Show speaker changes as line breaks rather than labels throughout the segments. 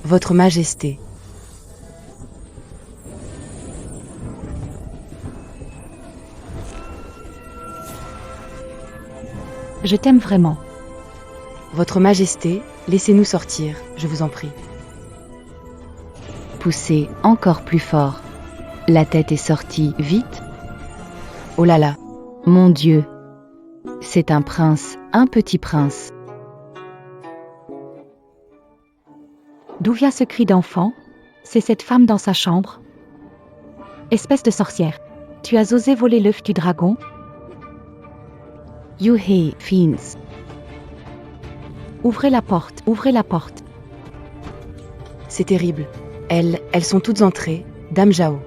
Votre Majesté.
Je t'aime vraiment.
Votre Majesté, laissez-nous sortir, je vous en prie.
Poussez encore plus fort. La tête est sortie, vite.
Oh là là,
Mon Dieu. C'est un prince, un petit prince.
D'où vient ce cri d'enfant? C'est cette femme dans sa chambre. Espèce de sorcière. Tu as osé voler l'œuf du dragon?
Youhé, fiends.
Ouvrez la porte, ouvrez la porte.
c'est terrible. Elles sont toutes entrées, Dame Zhao.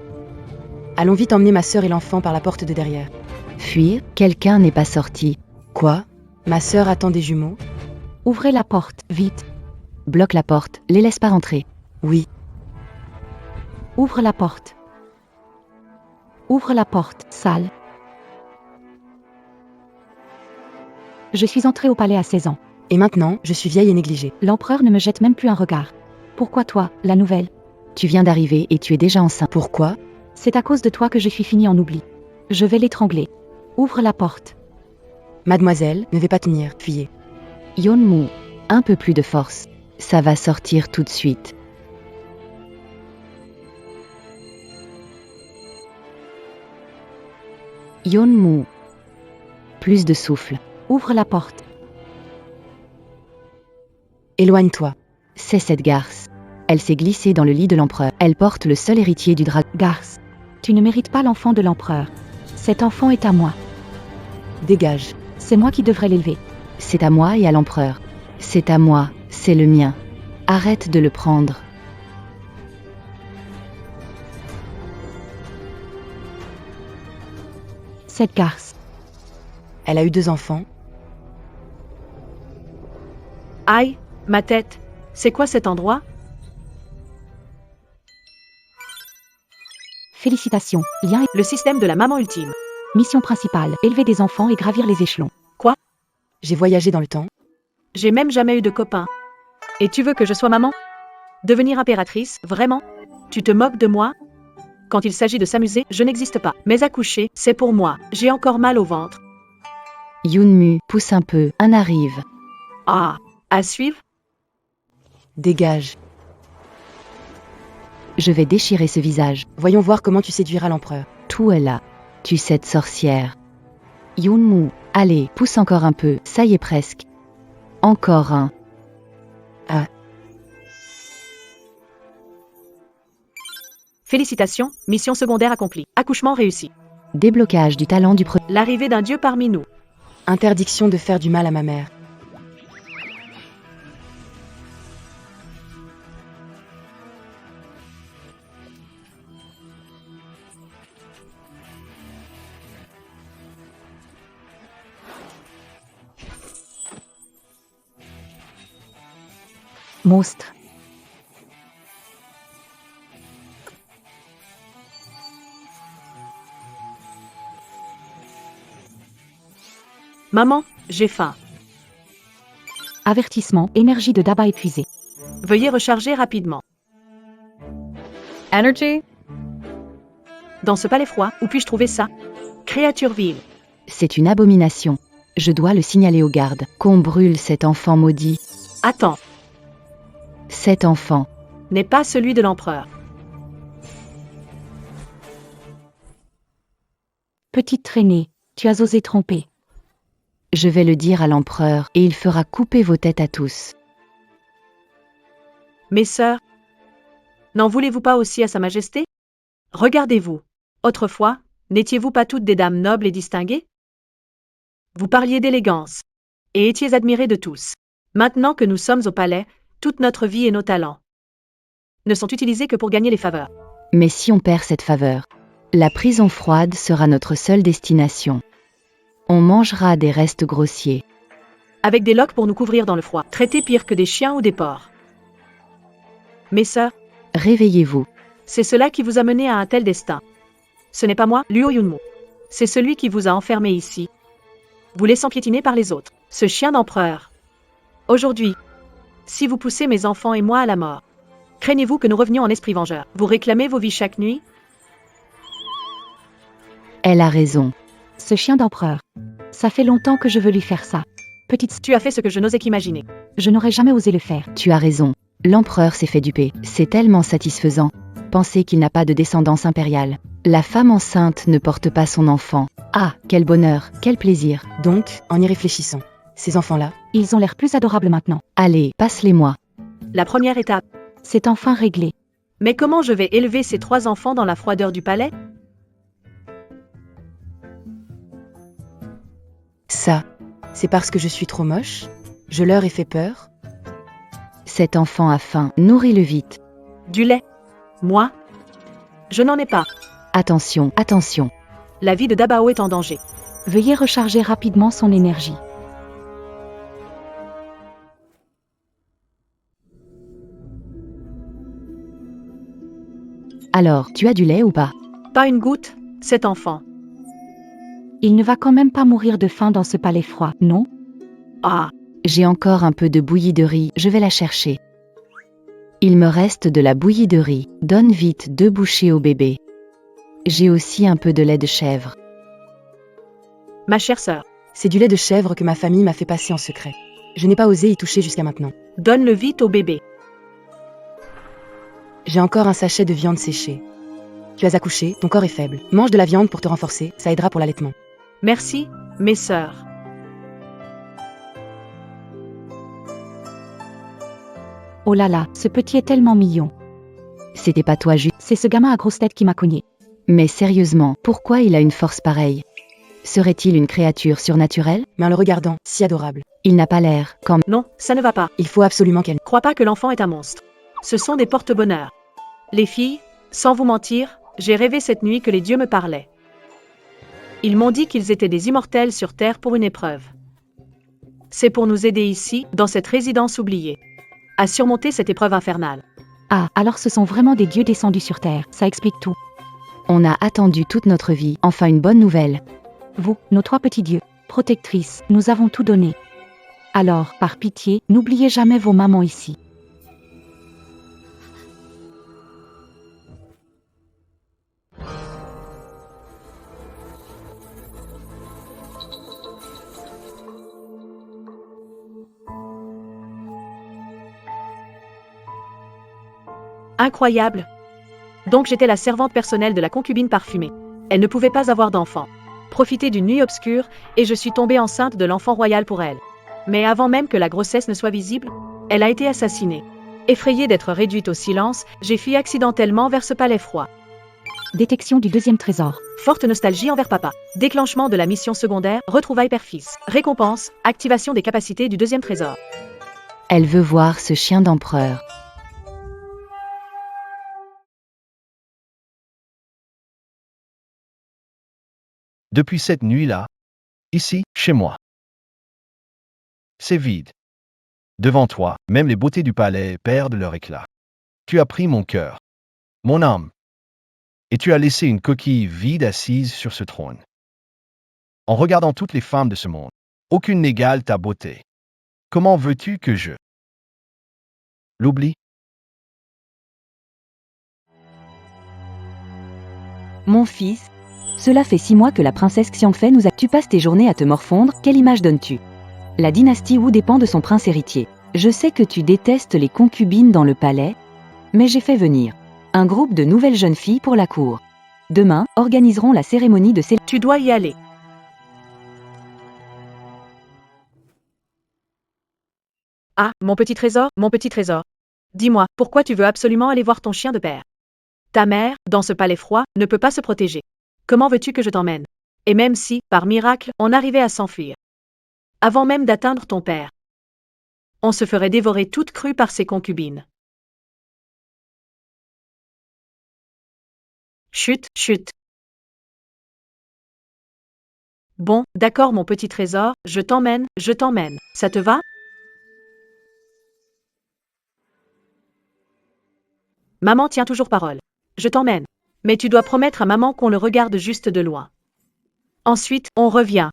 Allons vite emmener ma sœur et l'enfant par la porte de derrière.
Fuir, quelqu'un n'est pas sorti.
Quoi? Ma sœur attend des jumeaux?
Ouvrez la porte, vite.
Bloque la porte, les laisse pas rentrer.
Oui,
Ouvre la porte. Ouvre la porte, sale. Je suis entrée au palais à 16 ans.
et maintenant, je suis vieille et négligée.
L'empereur ne me jette même plus un regard. Pourquoi toi, la nouvelle?
Tu viens d'arriver et tu es déjà enceinte.
Pourquoi?
C'est à cause de toi que je suis finie en oubli. Je vais l'étrangler. Ouvre la porte.
Mademoiselle, ne vais pas tenir, fuyez.
Yonmu, un peu plus de force. Ça va sortir tout de suite. Yonmu. Plus de souffle.
Ouvre la porte.
Éloigne-toi.
C'est cette garce. Elle s'est glissée dans le lit de l'empereur. Elle porte le seul héritier du dragon.
Garce. Tu ne mérites pas l'enfant de l'empereur. Cet enfant est à moi.
Dégage.
C'est moi qui devrais l'élever.
C'est à moi et à l'empereur. C'est à moi, c'est le mien. Arrête de le prendre.
Cette garce.
Elle a eu 2 enfants.
Aïe, ma tête. C'est quoi cet endroit?
Félicitations. Lien et
Le système de la maman ultime.
mission principale. Élever des enfants et gravir les échelons.
J'ai voyagé dans le temps.
J'ai même jamais eu de copain. Et tu veux que je sois maman? Devenir impératrice, vraiment? Tu te moques de moi? Quand il s'agit de s'amuser, je n'existe pas. Mais accoucher, c'est pour moi. J'ai encore mal au ventre.
Yunmu, pousse un peu, un arrive.
Ah, à suivre?
Dégage.
Je vais déchirer ce visage.
Voyons voir comment tu séduiras l'empereur.
Tout est là. Tu cette sorcière. Yunmu, allez, pousse encore un peu, ça y est presque. Encore un.
Félicitations, mission secondaire accomplie. Accouchement réussi.
Déblocage du talent du premier.
L'arrivée d'un dieu parmi nous.
Interdiction de faire du mal à ma mère.
Monstre.
Maman, j'ai faim.
Avertissement. Énergie de Daba épuisée.
Veuillez recharger rapidement.
Energy?
Dans ce palais froid, où puis-je trouver ça? Créature vive.
C'est une abomination. Je dois le signaler aux gardes. Qu'on brûle cet enfant maudit.
Attends,
Cet enfant.
n'est pas celui de l'empereur.
Petite traînée. Tu as osé tromper.
Je vais le dire à l'empereur et il fera couper vos têtes à tous.
Mes sœurs, n'en voulez-vous pas aussi à Sa Majesté? Regardez-vous. Autrefois, n'étiez-vous pas toutes des dames nobles et distinguées? Vous parliez d'élégance et étiez admirées de tous. Maintenant que nous sommes au palais, toute notre vie et nos talents ne sont utilisés que pour gagner les faveurs.
Mais si on perd cette faveur, la prison froide sera notre seule destination. On mangera des restes grossiers.
Avec des loques pour nous couvrir dans le froid, traités pire que des chiens ou des porcs. Mes sœurs,
Réveillez-vous.
c'est cela qui vous a mené à un tel destin. Ce n'est pas moi, Luo Yunmo. C'est celui qui vous a enfermé ici, vous laissant piétiner par les autres. Ce chien d'empereur. Aujourd'hui, si vous poussez mes enfants et moi à la mort, Craignez-vous que nous revenions en esprit vengeur? Vous réclamez vos vies chaque nuit?
Elle a raison.
Ce chien d'empereur. Ça fait longtemps que je veux lui faire ça. Petite,
Tu as fait ce que je n'osais qu'imaginer.
je n'aurais jamais osé le faire.
Tu as raison. L'empereur s'est fait duper. C'est tellement satisfaisant. Penser qu'il n'a pas de descendance impériale. La femme enceinte ne porte pas son enfant. Ah, quel bonheur, quel plaisir.
Donc, en y réfléchissant, ces enfants-là,
Ils ont l'air plus adorables maintenant.
Allez, passe-les-moi.
La première étape.
C'est enfin réglé.
Mais comment je vais élever ces 3 enfants dans la froideur du palais?
ça, c'est parce que je suis trop moche? Je leur ai fait peur?
Cet enfant a faim, nourris-le vite.
Du lait? Moi? Je n'en ai pas.
Attention, attention.
La vie de Dabao est en danger.
Veuillez recharger rapidement son énergie.
Alors, tu as du lait ou pas?
Pas une goutte, cet enfant.
Il ne va quand même pas mourir de faim dans ce palais froid, non?
Ah,
J'ai encore un peu de bouillie de riz, je vais la chercher. Il me reste de la bouillie de riz, donne vite 2 bouchées au bébé. J'ai aussi un peu de lait de chèvre.
ma chère sœur,
C'est du lait de chèvre que ma famille m'a fait passer en secret. Je n'ai pas osé y toucher jusqu'à maintenant.
donne-le vite au bébé.
J'ai encore un sachet de viande séchée. Tu as accouché, ton corps est faible. Mange de la viande pour te renforcer, ça aidera pour l'allaitement.
Merci, mes sœurs.
Oh là là, ce petit est tellement mignon.
C'était pas toi juste.
C'est ce gamin à grosse tête qui m'a cogné.
Mais sérieusement, pourquoi il a une force pareille? Serait-il une créature surnaturelle?
Mais en le regardant, si adorable.
Il n'a pas l'air, quand
Non, ça ne va pas.
Il faut absolument qu'elle...
Crois pas que l'enfant est un monstre. Ce sont des porte-bonheur. Les filles, sans vous mentir, j'ai rêvé cette nuit que les dieux me parlaient. Ils m'ont dit qu'ils étaient des immortels sur Terre pour une épreuve. C'est pour nous aider ici, dans cette résidence oubliée, à surmonter cette épreuve infernale.
Ah, alors ce sont vraiment des dieux descendus sur Terre, ça explique tout.
on a attendu toute notre vie, enfin une bonne nouvelle.
Vous, nos 3 petits dieux, protectrices, nous avons tout donné. Alors, par pitié, n'oubliez jamais vos mamans ici.
Incroyable. Donc j'étais la servante personnelle de la concubine parfumée. Elle ne pouvait pas avoir d'enfant. Profiter d'une nuit obscure, et je suis tombée enceinte de l'enfant royal pour elle. Mais avant même que la grossesse ne soit visible, elle a été assassinée. Effrayée d'être réduite au silence, j'ai fui accidentellement vers ce palais froid.
Détection du 2e trésor.
Forte nostalgie envers papa. Déclenchement de la mission secondaire, retrouvailles père-fils. Récompense, activation des capacités du 2e trésor.
Elle veut voir ce chien d'empereur.
Depuis cette nuit-là, ici, chez moi. C'est vide. Devant toi, même les beautés du palais perdent leur éclat. Tu as pris mon cœur, mon âme, et tu as laissé une coquille vide assise sur ce trône. En regardant toutes les femmes de ce monde, aucune n'égale ta beauté. Comment veux-tu que je l'oublie?
Mon fils, cela fait 6 mois que la princesse Xiangfei nous a... Tu passes tes journées à te morfondre, quelle image donnes-tu? La dynastie Wu dépend de son prince héritier. Je sais que tu détestes les concubines dans le palais, mais j'ai fait venir un groupe de nouvelles jeunes filles pour la cour. Demain, organiseront la cérémonie de célébration.
Tu dois y aller. Ah, mon petit trésor, mon petit trésor. Dis-moi, pourquoi tu veux absolument aller voir ton chien de père? Ta mère, dans ce palais froid, ne peut pas se protéger. Comment veux-tu que je t'emmène? Et même si, par miracle, on arrivait à s'enfuir. Avant même d'atteindre ton père, on se ferait dévorer toute crue par ses concubines. Chut, chut. Bon, d'accord mon petit trésor, je t'emmène, ça te va? Maman tient toujours parole. Je t'emmène. Mais tu dois promettre à maman qu'on le regarde juste de loin. Ensuite, on revient.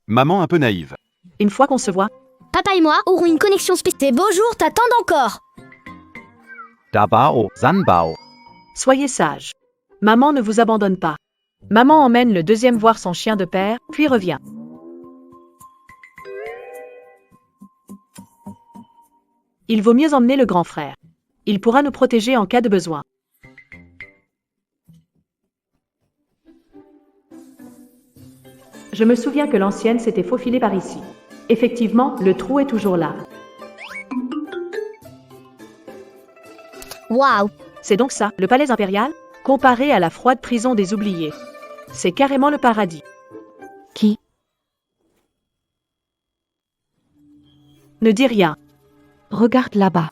Maman un peu naïve.
Une fois qu'on se voit,
Papa et moi aurons une connexion spéciale. Tes beaux jours t'attendent encore.
Dabao, Sanbao.
Soyez sage. Maman ne vous abandonne pas. Maman emmène le deuxième voir son chien de père, puis revient. Il vaut mieux emmener le grand frère. Il pourra nous protéger en cas de besoin. Je me souviens que l'ancienne s'était faufilée par ici. Effectivement, le trou est toujours là.
Waouh!
C'est donc ça, le palais impérial, comparé à la froide prison des oubliés. C'est carrément le paradis.
Qui?
Ne dis rien.
Regarde là-bas.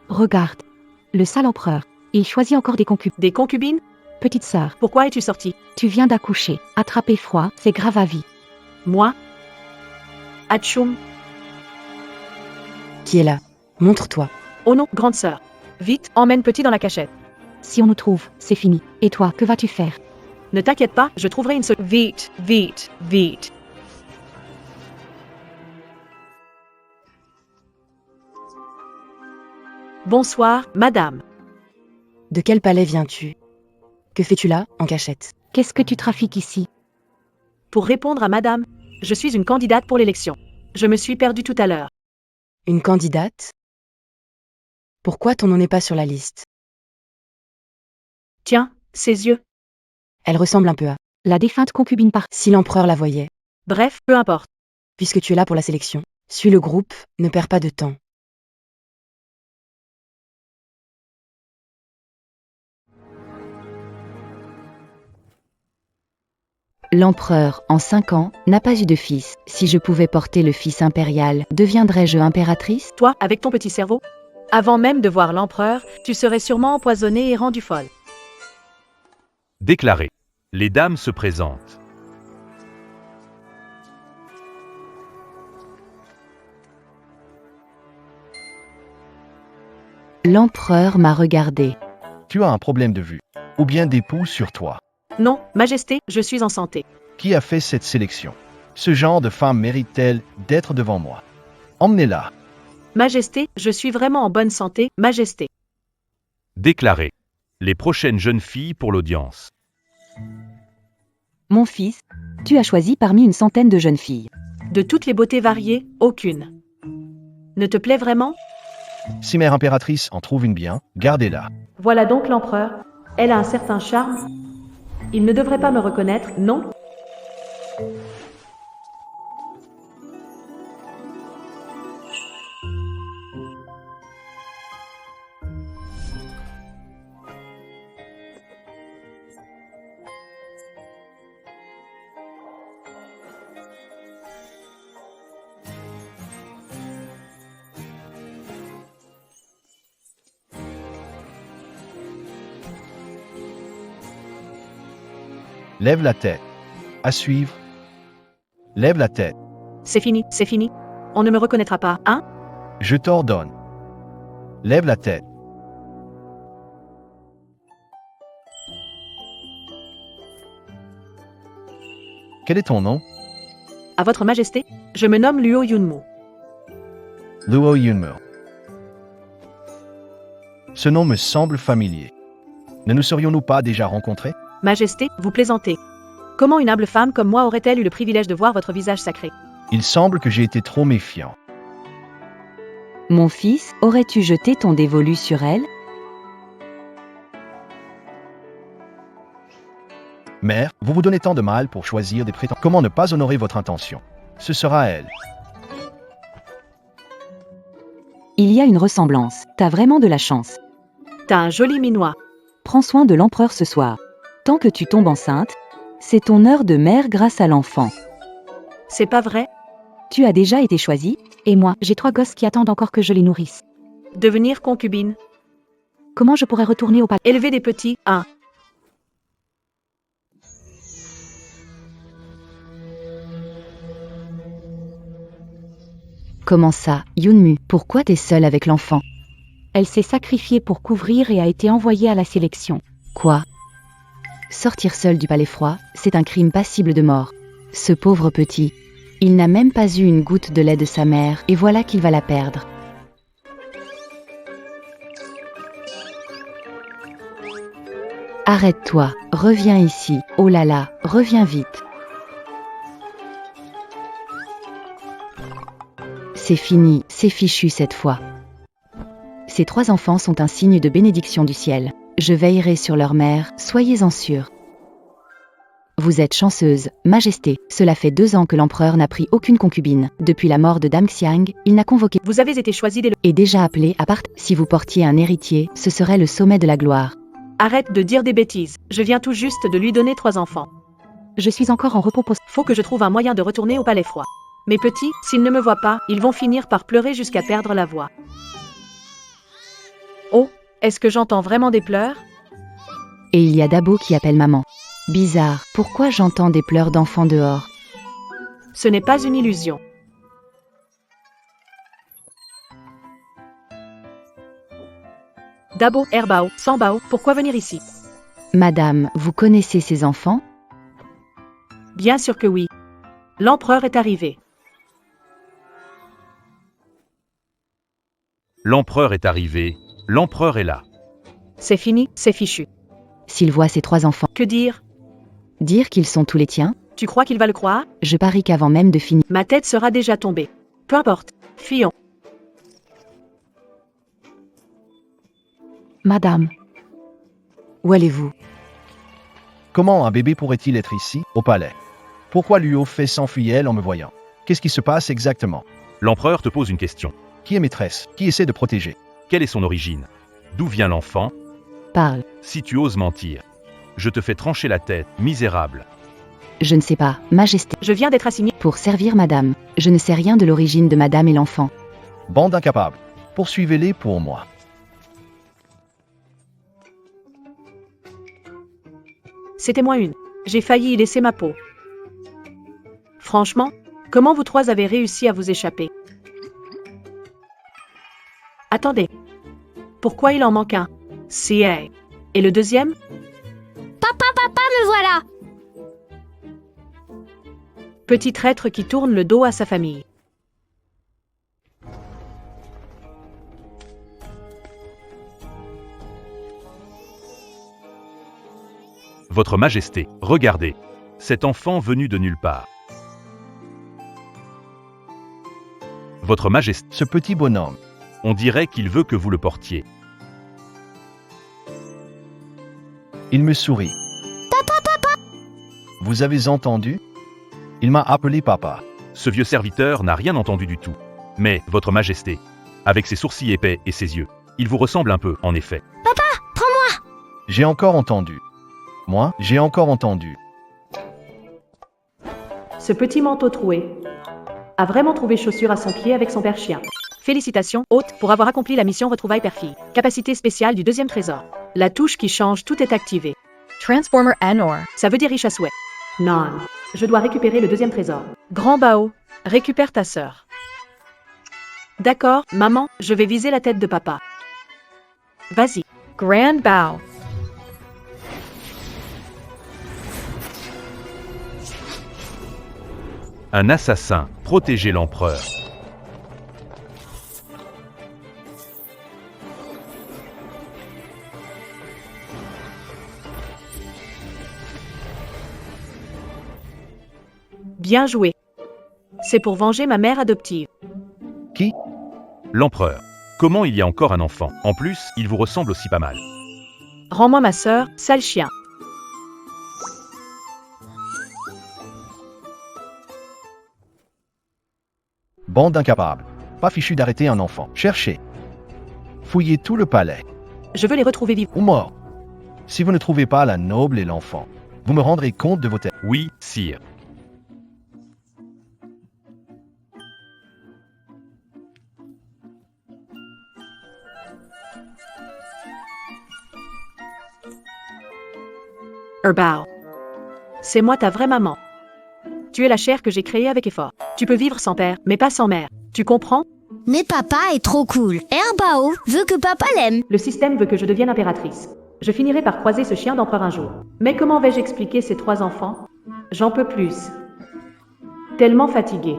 Regarde. Le sale empereur. Il choisit encore des concubines.
Des concubines?
Petite sœur,
Pourquoi es-tu sortie?
tu viens d'accoucher. Attraper froid, c'est grave à vie.
Moi? Atchoum?
Qui est là? Montre-toi.
Oh non, grande sœur. Vite, emmène petit dans la cachette.
Si on nous trouve, c'est fini. Et toi, que vas-tu faire?
Ne t'inquiète pas, je trouverai une solution. Vite, vite, vite. Bonsoir, madame.
De quel palais viens-tu? Que fais-tu là, en cachette?
Qu'est-ce que tu trafiques ici?
Pour répondre à madame, je suis une candidate pour l'élection. Je me suis perdue tout à l'heure.
Une candidate? Pourquoi ton nom n'est pas sur la liste?
Tiens, ses yeux.
Elle ressemble un peu à...
La défunte concubine par...
Si l'empereur la voyait.
Bref, peu importe.
Puisque tu es là pour la sélection, suis le groupe, ne perds pas de temps.
L'empereur, en 5 ans, n'a pas eu de fils. Si je pouvais porter le fils impérial, deviendrais-je impératrice?
Toi, avec ton petit cerveau, avant même de voir l'empereur, tu serais sûrement empoisonnée et rendue folle.
Déclaré. Les dames se présentent.
L'empereur m'a regardé.
Tu as un problème de vue. Ou bien d'époux sur toi.
Non, Majesté, je suis en santé.
Qui a fait cette sélection? Ce genre de femme mérite-t-elle d'être devant moi? Emmenez-la.
Majesté, je suis vraiment en bonne santé, Majesté.
Déclaré. Les prochaines jeunes filles pour l'audience.
Mon fils, tu as choisi parmi une centaine de jeunes filles.
De toutes les beautés variées, aucune. Ne te plaît vraiment?
Si mère impératrice en trouve une bien, gardez-la.
Voilà donc l'empereur. Elle a un certain charme. Il ne devrait pas me reconnaître, non?
Lève la tête. À suivre. Lève la tête.
C'est fini, c'est fini. On ne me reconnaîtra pas, hein?
Je t'ordonne. Lève la tête. Quel est ton nom?
À votre majesté, je me nomme Luo Yunmu.
Luo Yunmu. Ce nom me semble familier. Ne nous serions-nous pas déjà rencontrés?
Majesté, vous plaisantez. Comment une humble femme comme moi aurait-elle eu le privilège de voir votre visage sacré?
Il semble que j'ai été trop méfiant.
Mon fils, aurais-tu jeté ton dévolu sur elle?
Mère, vous vous donnez tant de mal pour choisir des prétendants. Comment ne pas honorer votre intention? Ce sera elle.
Il y a une ressemblance. T'as vraiment de la chance.
T'as un joli minois.
Prends soin de l'empereur ce soir. Tant que tu tombes enceinte, c'est ton heure de mère grâce à l'enfant.
C'est pas vrai?
Tu as déjà été choisie?
Et moi, j'ai 3 gosses qui attendent encore que je les nourrisse.
Devenir concubine.
Comment je pourrais retourner au palais?
Élever des petits, hein?
Comment ça, Yunmu? Pourquoi t'es seule avec l'enfant?
Elle s'est sacrifiée pour couvrir et a été envoyée à la sélection.
Quoi? Sortir seul du palais froid, c'est un crime passible de mort. Ce pauvre petit, il n'a même pas eu une goutte de lait de sa mère, et voilà qu'il va la perdre. Arrête-toi, reviens ici, oh là là, reviens vite. C'est fini, c'est fichu cette fois. Ces 3 enfants sont un signe de bénédiction du ciel. Je veillerai sur leur mère, soyez-en sûrs. Vous êtes chanceuse, Majesté. Cela fait 2 ans que l'empereur n'a pris aucune concubine. Depuis la mort de Dame Xiang, il n'a convoqué
Vous avez été choisi dès le...
et déjà appelé à part. Si vous portiez un héritier, ce serait le sommet de la gloire.
Arrête de dire des bêtises. Je viens tout juste de lui donner 3 enfants.
Je suis encore en repos post.
Faut que je trouve un moyen de retourner au palais froid. Mes petits, s'ils ne me voient pas, ils vont finir par pleurer jusqu'à perdre la voix. Oh, est-ce que j'entends vraiment des pleurs?
Et il y a Dabo qui appelle maman. Bizarre, pourquoi j'entends des pleurs d'enfants dehors?
Ce n'est pas une illusion. Dabo, Erbao, Sambao, pourquoi venir ici?
Madame, vous connaissez ces enfants?
Bien sûr que oui. L'empereur est arrivé.
L'empereur est arrivé, l'empereur est là.
C'est fini, c'est fichu.
S'il voit ces 3 enfants,
Que dire?
dire qu'ils sont tous les tiens?
Tu crois qu'il va le croire?
Je parie qu'avant même de finir,
Ma tête sera déjà tombée. Peu importe. Fuyons.
Madame,
Où allez-vous?
Comment un bébé pourrait-il être ici, au palais? Pourquoi Luo fait s'enfuir en me voyant? Qu'est-ce qui se passe exactement?
L'empereur te pose une question.
Qui est maîtresse? Qui essaie de protéger?
Quelle est son origine? D'où vient l'enfant?
parle.
Si tu oses mentir, je te fais trancher la tête, misérable.
Je ne sais pas, Majesté.
Je viens d'être assigné.
Pour servir madame. Je ne sais rien de l'origine de madame et l'enfant.
Bande d'incapables. Poursuivez-les pour moi.
C'était moi une. J'ai failli y laisser ma peau. Franchement, comment vous 3 avez réussi à vous échapper? Attendez. Pourquoi il en manque un? C'est... Et le deuxième?
Me voilà.
Petit traître qui tourne le dos à sa famille.
Votre Majesté, regardez. Cet enfant venu de nulle part. Votre Majesté,
Ce petit bonhomme.
on dirait qu'il veut que vous le portiez.
Il me sourit. Papa. Vous avez entendu? Il m'a appelé papa.
Ce vieux serviteur n'a rien entendu du tout. Mais, Votre Majesté, avec ses sourcils épais et ses yeux, il vous ressemble un peu, en effet.
J'ai encore entendu. Moi, j'ai encore entendu.
Ce petit manteau troué a vraiment trouvé chaussure à son pied avec son père chien. Félicitations, hôte, pour avoir accompli la mission Retrouvailles Père-Fille. Capacité spéciale du 2e trésor. La touche qui change, tout est activé.
Transformer Anor.
Ça veut dire riche à souhait. Non. Je dois récupérer le 2e trésor. Grand Bao, récupère ta sœur. D'accord, maman, je vais viser la tête de papa. Vas-y.
Grand Bao.
Un assassin, protégez l'empereur.
Bien joué. C'est pour venger ma mère adoptive.
Qui?
L'empereur. Comment il y a encore un enfant? En plus, il vous ressemble aussi pas mal.
Rends-moi ma sœur, sale chien.
Bande d'incapables. Pas fichu d'arrêter un enfant. Cherchez. Fouillez tout le palais.
Je veux les retrouver vivants.
Ou mort. Si vous ne trouvez pas la noble et l'enfant, vous me rendrez compte de vos têtes.
Oui, sire.
Erbao. C'est moi ta vraie maman. Tu es la chair que j'ai créée avec effort. Tu peux vivre sans père, mais pas sans mère. Tu comprends?
Mais papa est trop cool. Erbao veut que papa l'aime.
Le système veut que je devienne impératrice. Je finirai par croiser ce chien d'empereur un jour. Mais comment vais-je expliquer ces 3 enfants? J'en peux plus. Tellement fatiguée.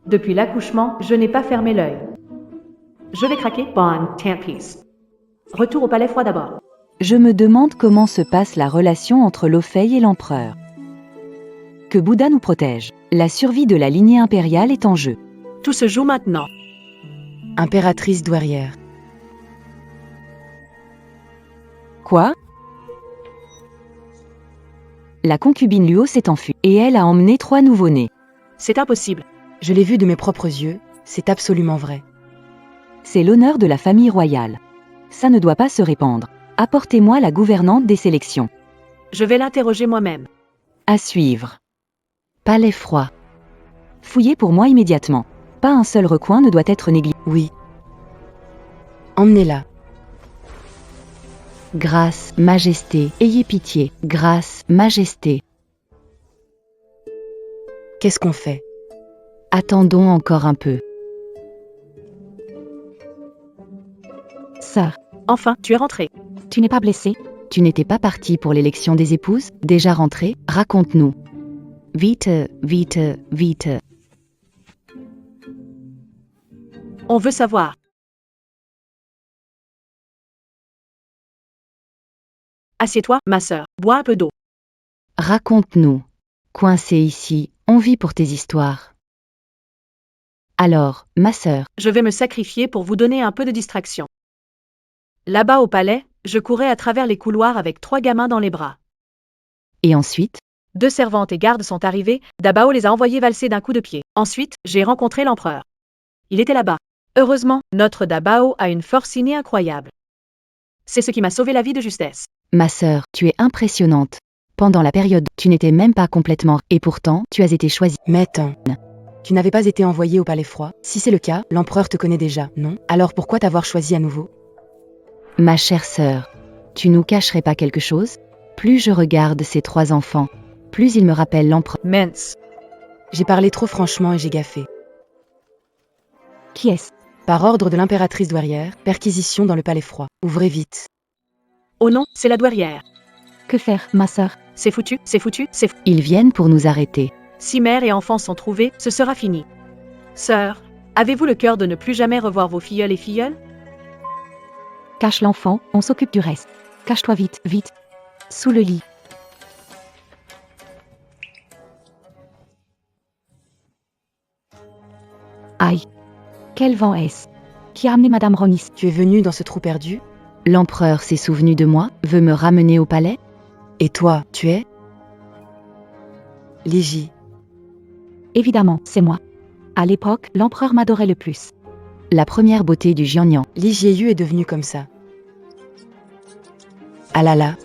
Depuis l'accouchement, je n'ai pas fermé l'œil. Je vais craquer. Bon, tant pis. Retour au palais froid d'abord.
Je me demande comment se passe la relation entre Lofei et l'empereur. Que Bouddha nous protège. La survie de la lignée impériale est en jeu.
Tout se joue maintenant.
Impératrice douairière.
Quoi? La concubine Luo s'est enfuie et elle a emmené 3 nouveau-nés.
C'est impossible.
Je l'ai vu de mes propres yeux, c'est absolument vrai.
C'est l'honneur de la famille royale. Ça ne doit pas se répandre. Apportez-moi la gouvernante des sélections.
Je vais l'interroger moi-même.
À suivre.
Palais froid.
Fouillez pour moi immédiatement. Pas un seul recoin ne doit être négligé.
Oui. Emmenez-la.
Grâce, majesté, ayez pitié. Grâce, majesté.
Qu'est-ce qu'on fait?
Attendons encore un peu.
Sœur,
Enfin, tu es rentrée.
tu n'es pas blessée?
Tu n'étais pas partie pour l'élection des épouses? Déjà rentrée? Raconte-nous. Vite, vite, vite.
On veut savoir. Assieds-toi, ma sœur. Bois un peu d'eau.
Raconte-nous. Coincé ici, on vit pour tes histoires. Alors, ma sœur,
Je vais me sacrifier pour vous donner un peu de distraction. Là-bas au palais, je courais à travers les couloirs avec 3 gamins dans les bras.
et ensuite?
2 servantes et gardes sont arrivés, Dabao les a envoyés valser d'un coup de pied. Ensuite, j'ai rencontré l'empereur. Il était là-bas. Heureusement, notre Dabao a une force innée incroyable. C'est ce qui m'a sauvé la vie de justesse.
Ma sœur, tu es impressionnante. Pendant la période, tu n'étais même pas complètement, et pourtant, tu as été choisie.
Mais attends. Tu n'avais pas été envoyé au palais froid? Si c'est le cas, l'empereur te connaît déjà, non? Alors pourquoi t'avoir choisi à nouveau?
Ma chère sœur, tu nous cacherais pas quelque chose? Plus je regarde ces 3 enfants, plus ils me rappellent l'empereur.
Mince.
J'ai parlé trop franchement et j'ai gaffé.
Qui est-ce?
Par ordre de l'impératrice douairière, perquisition dans le palais froid. Ouvrez vite.
Oh non, c'est la douairière.
Que faire, ma sœur?
C'est foutu, c'est foutu, c'est foutu.
Ils viennent pour nous arrêter.
Si mère et enfants sont trouvés, ce sera fini. Sœur, avez-vous le cœur de ne plus jamais revoir vos filleuls et filleules?
Cache l'enfant, on s'occupe du reste. Cache-toi vite, vite. Sous le lit. Aïe. Quel vent est-ce? Qui a amené Madame Ronis?
Tu es venu dans ce trou perdu?
L'empereur s'est souvenu de moi, veut me ramener au palais?
Et toi, tu es? Ligi.
Évidemment, c'est moi. À l'époque, l'empereur m'adorait le plus.
La première beauté du Jiangnan.
Ligi Yu est devenu comme ça. Ah là là.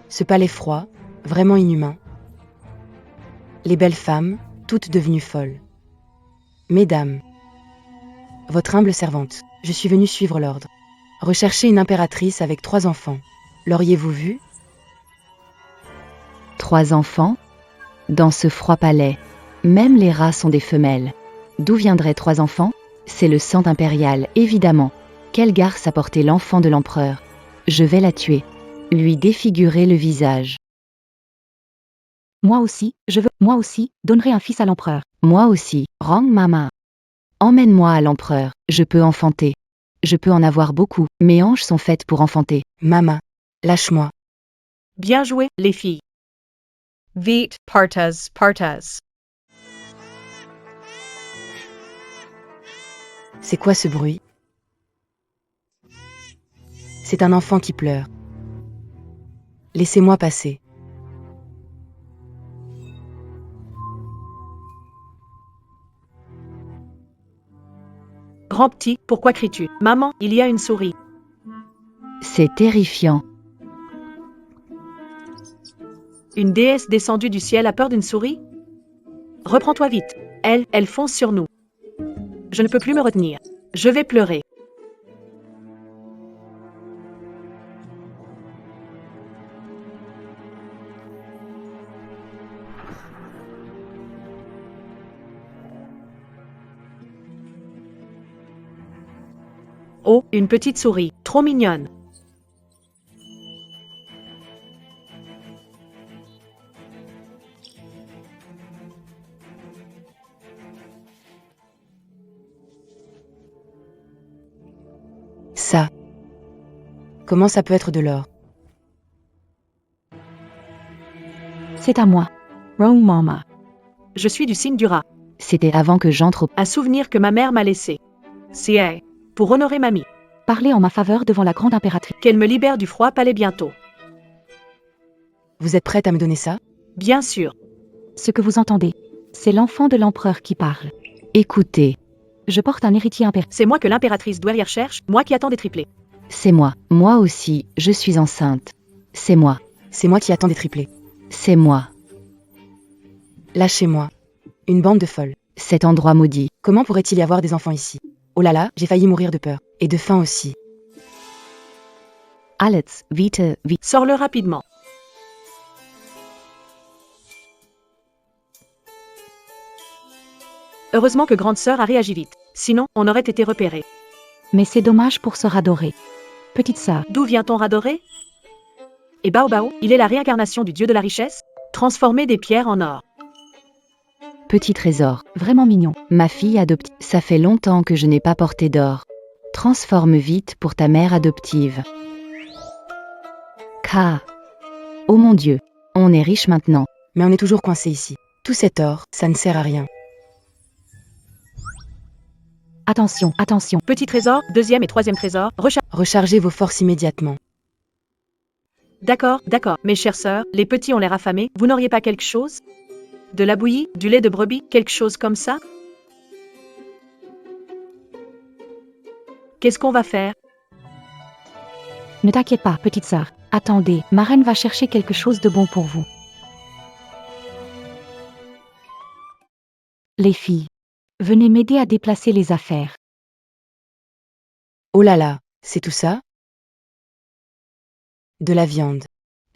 Ce palais froid, vraiment inhumain. Les belles femmes, toutes devenues folles. Mesdames, votre humble servante, je suis venue suivre l'ordre. Rechercher une impératrice avec 3 enfants. L'auriez-vous vu?
3 enfants? Dans ce froid palais, même les rats sont des femelles. D'où viendraient 3 enfants? C'est le sang impérial, évidemment. Quelle garce a porté l'enfant de l'empereur? Je vais la tuer. Lui défigurer le visage.
Moi aussi, donnerai un fils à l'empereur.
Moi aussi, Rang Mama. Emmène-moi à l'empereur, je peux enfanter. Je peux en avoir beaucoup, mes hanches sont faites pour enfanter.
Mama, lâche-moi.
Bien joué, les filles. Vite, partez, partez.
C'est quoi ce bruit? C'est un enfant qui pleure. Laissez-moi passer.
Grand petit, pourquoi cries-tu? Maman, il y a une souris.
C'est terrifiant.
Une déesse descendue du ciel a peur d'une souris? Reprends-toi vite. Elle fonce sur nous. Je ne peux plus me retenir. Je vais pleurer. Oh, une petite souris, trop mignonne.
Ça. Comment ça peut être de l'or?
C'est à moi. Wrong mama.
Je suis du signe du rat.
C'était avant que j'entre au...
Un souvenir que ma mère m'a laissé. C'est pour honorer mamie.
Parlez en ma faveur devant la grande impératrice.
Qu'elle me libère du froid palais bientôt.
Vous êtes prête à me donner ça?
Bien sûr.
Ce que vous entendez, c'est l'enfant de l'empereur qui parle.
Écoutez,
Je porte un héritier impérial.
C'est moi que l'impératrice douairière cherche, moi qui attends des triplés.
c'est moi. Moi aussi, je suis enceinte. C'est moi.
C'est moi qui attends des triplés.
C'est moi.
Lâchez-moi. Une bande de folles.
Cet endroit maudit.
Comment pourrait-il y avoir des enfants ici? Oh là là, j'ai failli mourir de peur. Et de faim aussi.
Alles, vite, vite.
Sors-le rapidement. Heureusement que grande sœur a réagi vite. Sinon, on aurait été repérés.
Mais c'est dommage pour ce rat doré. Petite sœur,
D'où vient ton rat doré? Et Bao, il est la réincarnation du dieu de la richesse? Transformer des pierres en or.
Petit trésor.
vraiment mignon.
Ma fille adoptive. Ça fait longtemps que je n'ai pas porté d'or. Transforme vite pour ta mère adoptive. K. Oh mon Dieu. On est riche maintenant.
Mais on est toujours coincé ici. Tout cet or, ça ne sert à rien.
Attention, attention.
Petit trésor, deuxième et troisième trésor,
Rechargez vos forces immédiatement.
D'accord, mes chères sœurs, les petits ont l'air affamés, vous n'auriez pas quelque chose? De la bouillie, du lait de brebis, quelque chose comme ça? Qu'est-ce qu'on va faire?
Ne t'inquiète pas, petite sœur. Attendez, ma reine va chercher quelque chose de bon pour vous. Les filles, venez m'aider à déplacer les affaires.
Oh là là, c'est tout ça? De la viande.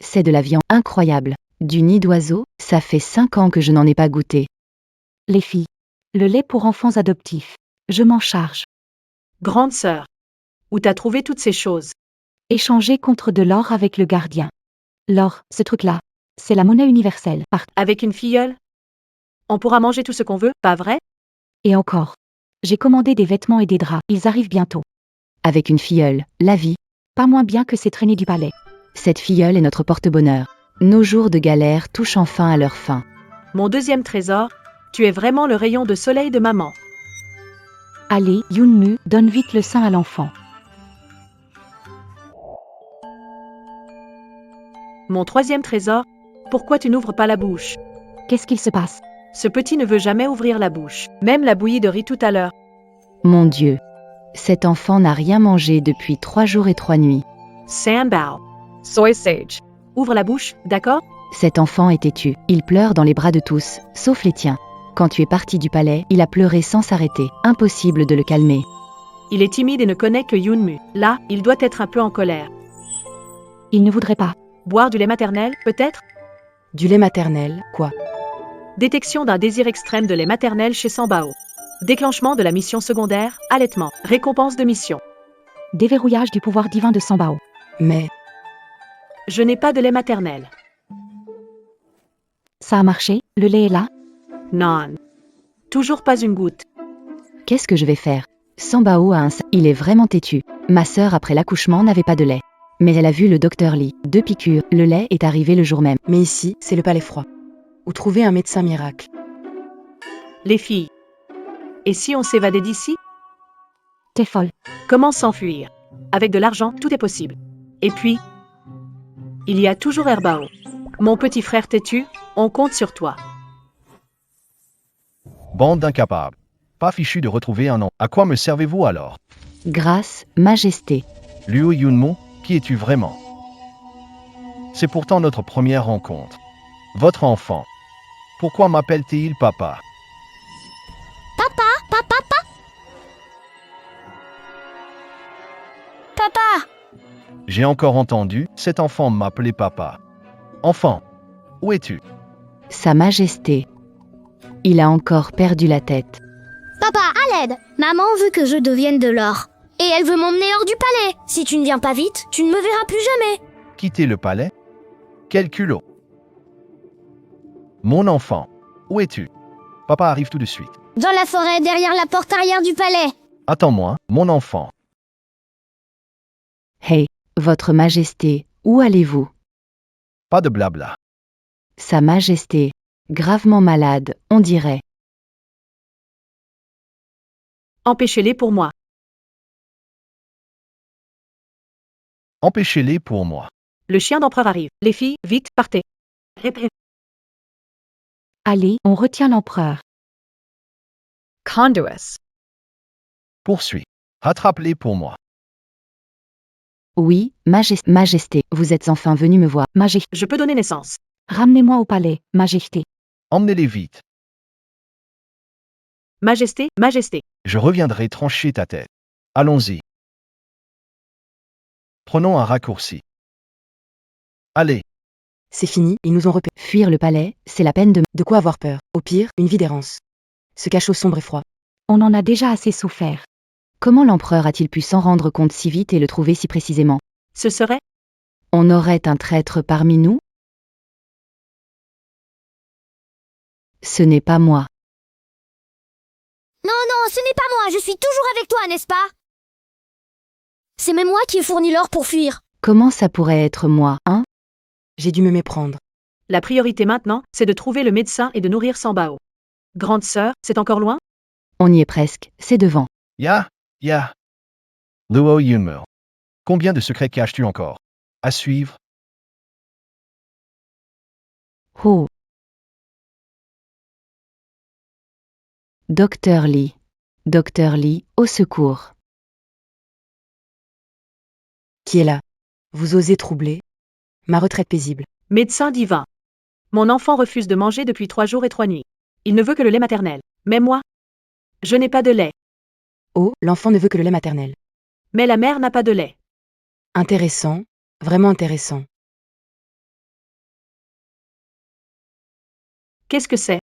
C'est de la viande incroyable. Du nid d'oiseau, ça fait 5 ans que je n'en ai pas goûté.
Les filles, le lait pour enfants adoptifs. Je m'en charge.
Grande sœur, où t'as trouvé toutes ces choses?
Échanger contre de l'or avec le gardien. L'or, ce truc-là, c'est la monnaie universelle.
Avec une filleule? On pourra manger tout ce qu'on veut, pas vrai?
Et encore. J'ai commandé des vêtements et des draps. Ils arrivent bientôt.
Avec une filleule, la vie.
Pas moins bien que ces traînées du palais.
Cette filleule est notre porte-bonheur. Nos jours de galère touchent enfin à leur fin.
Mon deuxième trésor, tu es vraiment le rayon de soleil de maman.
Allez, Yunmu, donne vite le sein à l'enfant.
Mon troisième trésor, pourquoi tu n'ouvres pas la bouche?
Qu'est-ce qu'il se passe?
Ce petit ne veut jamais ouvrir la bouche. Même la bouillie de riz tout à l'heure.
Mon Dieu. Cet enfant n'a rien mangé depuis 3 jours et 3 nuits.
Sambao.
Soy sage.
Ouvre la bouche, d'accord?
Cet enfant est têtu. Il pleure dans les bras de tous, sauf les tiens. Quand tu es parti du palais, il a pleuré sans s'arrêter. Impossible de le calmer.
Il est timide et ne connaît que Yunmu. Là, il doit être un peu en colère.
Il ne voudrait pas.
Boire du lait maternel, peut-être?
Du lait maternel, quoi?
Détection d'un désir extrême de lait maternel chez Sambao. Déclenchement de la mission secondaire, allaitement. Récompense de mission.
Déverrouillage du pouvoir divin de Sambao.
Mais,
Je n'ai pas de lait maternel.
Ça a marché? Le lait est là?
Non. Toujours pas une goutte.
Qu'est-ce que je vais faire? Sambao a un... Il est vraiment têtu. Ma sœur après l'accouchement n'avait pas de lait. Mais elle a vu le docteur Lee. 2 piqûres, le lait est arrivé le jour même.
mais ici, c'est le palais froid. Ou trouver un médecin miracle.
Les filles. Et si on s'évadait d'ici?
T'es folle.
Comment s'enfuir? Avec de l'argent, tout est possible. Et puis, il y a toujours Herbao. Mon petit frère têtu, on compte sur toi.
Bande d'incapables. Pas fichu de retrouver un nom. À quoi me servez-vous alors?
Grâce, majesté.
Liu Yunmo, qui es-tu vraiment? C'est pourtant notre première rencontre. Votre enfant. Pourquoi m'appelle-t-il papa?
Papa,
J'ai encore entendu, cet enfant m'appelait papa. Enfant, où es-tu?
Sa majesté. Il a encore perdu la tête.
papa, à l'aide. Maman veut que je devienne de l'or. Et elle veut m'emmener hors du palais. Si tu ne viens pas vite, tu ne me verras plus jamais.
Quitter le palais? Quel culot! Mon enfant, où es-tu? Papa arrive tout de suite.
Dans la forêt, derrière la porte arrière du palais.
Attends-moi, mon enfant.
Hey, votre majesté, où allez-vous?
Pas de blabla.
Sa Majesté. Gravement malade, on dirait.
Empêchez-les pour moi.
Empêchez-les pour moi.
Le chien d'empereur arrive. Les filles, vite, partez.
Allez, on retient l'empereur.
Conduous.
Poursuis. Rattrape-les pour moi.
Oui, Majesté, vous êtes enfin venu me voir.
Majesté.
Je peux donner naissance.
Ramenez-moi au palais, Majesté.
Emmenez-les vite.
Majesté, Majesté.
Je reviendrai trancher ta tête. Allons-y. Prenons un raccourci. Allez,
C'est fini, ils nous ont repérés.
Fuir le palais, c'est la peine de...
De quoi avoir peur? Au pire, une vie d'errance. Ce cachot sombre et froid.
On en a déjà assez souffert.
Comment l'empereur a-t-il pu s'en rendre compte si vite et le trouver si précisément?
Ce serait
On aurait un traître parmi nous? Ce n'est pas moi.
Non, non, ce n'est pas moi, je suis toujours avec toi, n'est-ce pas? C'est même moi qui ai fourni l'or pour fuir.
Comment ça pourrait être moi, hein?
J'ai dû me méprendre.
la priorité maintenant, c'est de trouver le médecin et de nourrir Sambao. Grande sœur, c'est encore loin?
On y est presque, c'est devant.
Ya. Luo Yunme. Combien de secrets caches-tu encore? À suivre.
Oh. Docteur Lee. Docteur Lee, au secours.
Qui est là? Vous osez troubler ma retraite paisible.
Médecin divin. Mon enfant refuse de manger depuis 3 jours et 3 nuits. Il ne veut que le lait maternel. Mais moi, je n'ai pas de lait.
Oh, l'enfant ne veut que le lait maternel.
Mais la mère n'a pas de lait.
Intéressant, vraiment intéressant.
Qu'est-ce que c'est?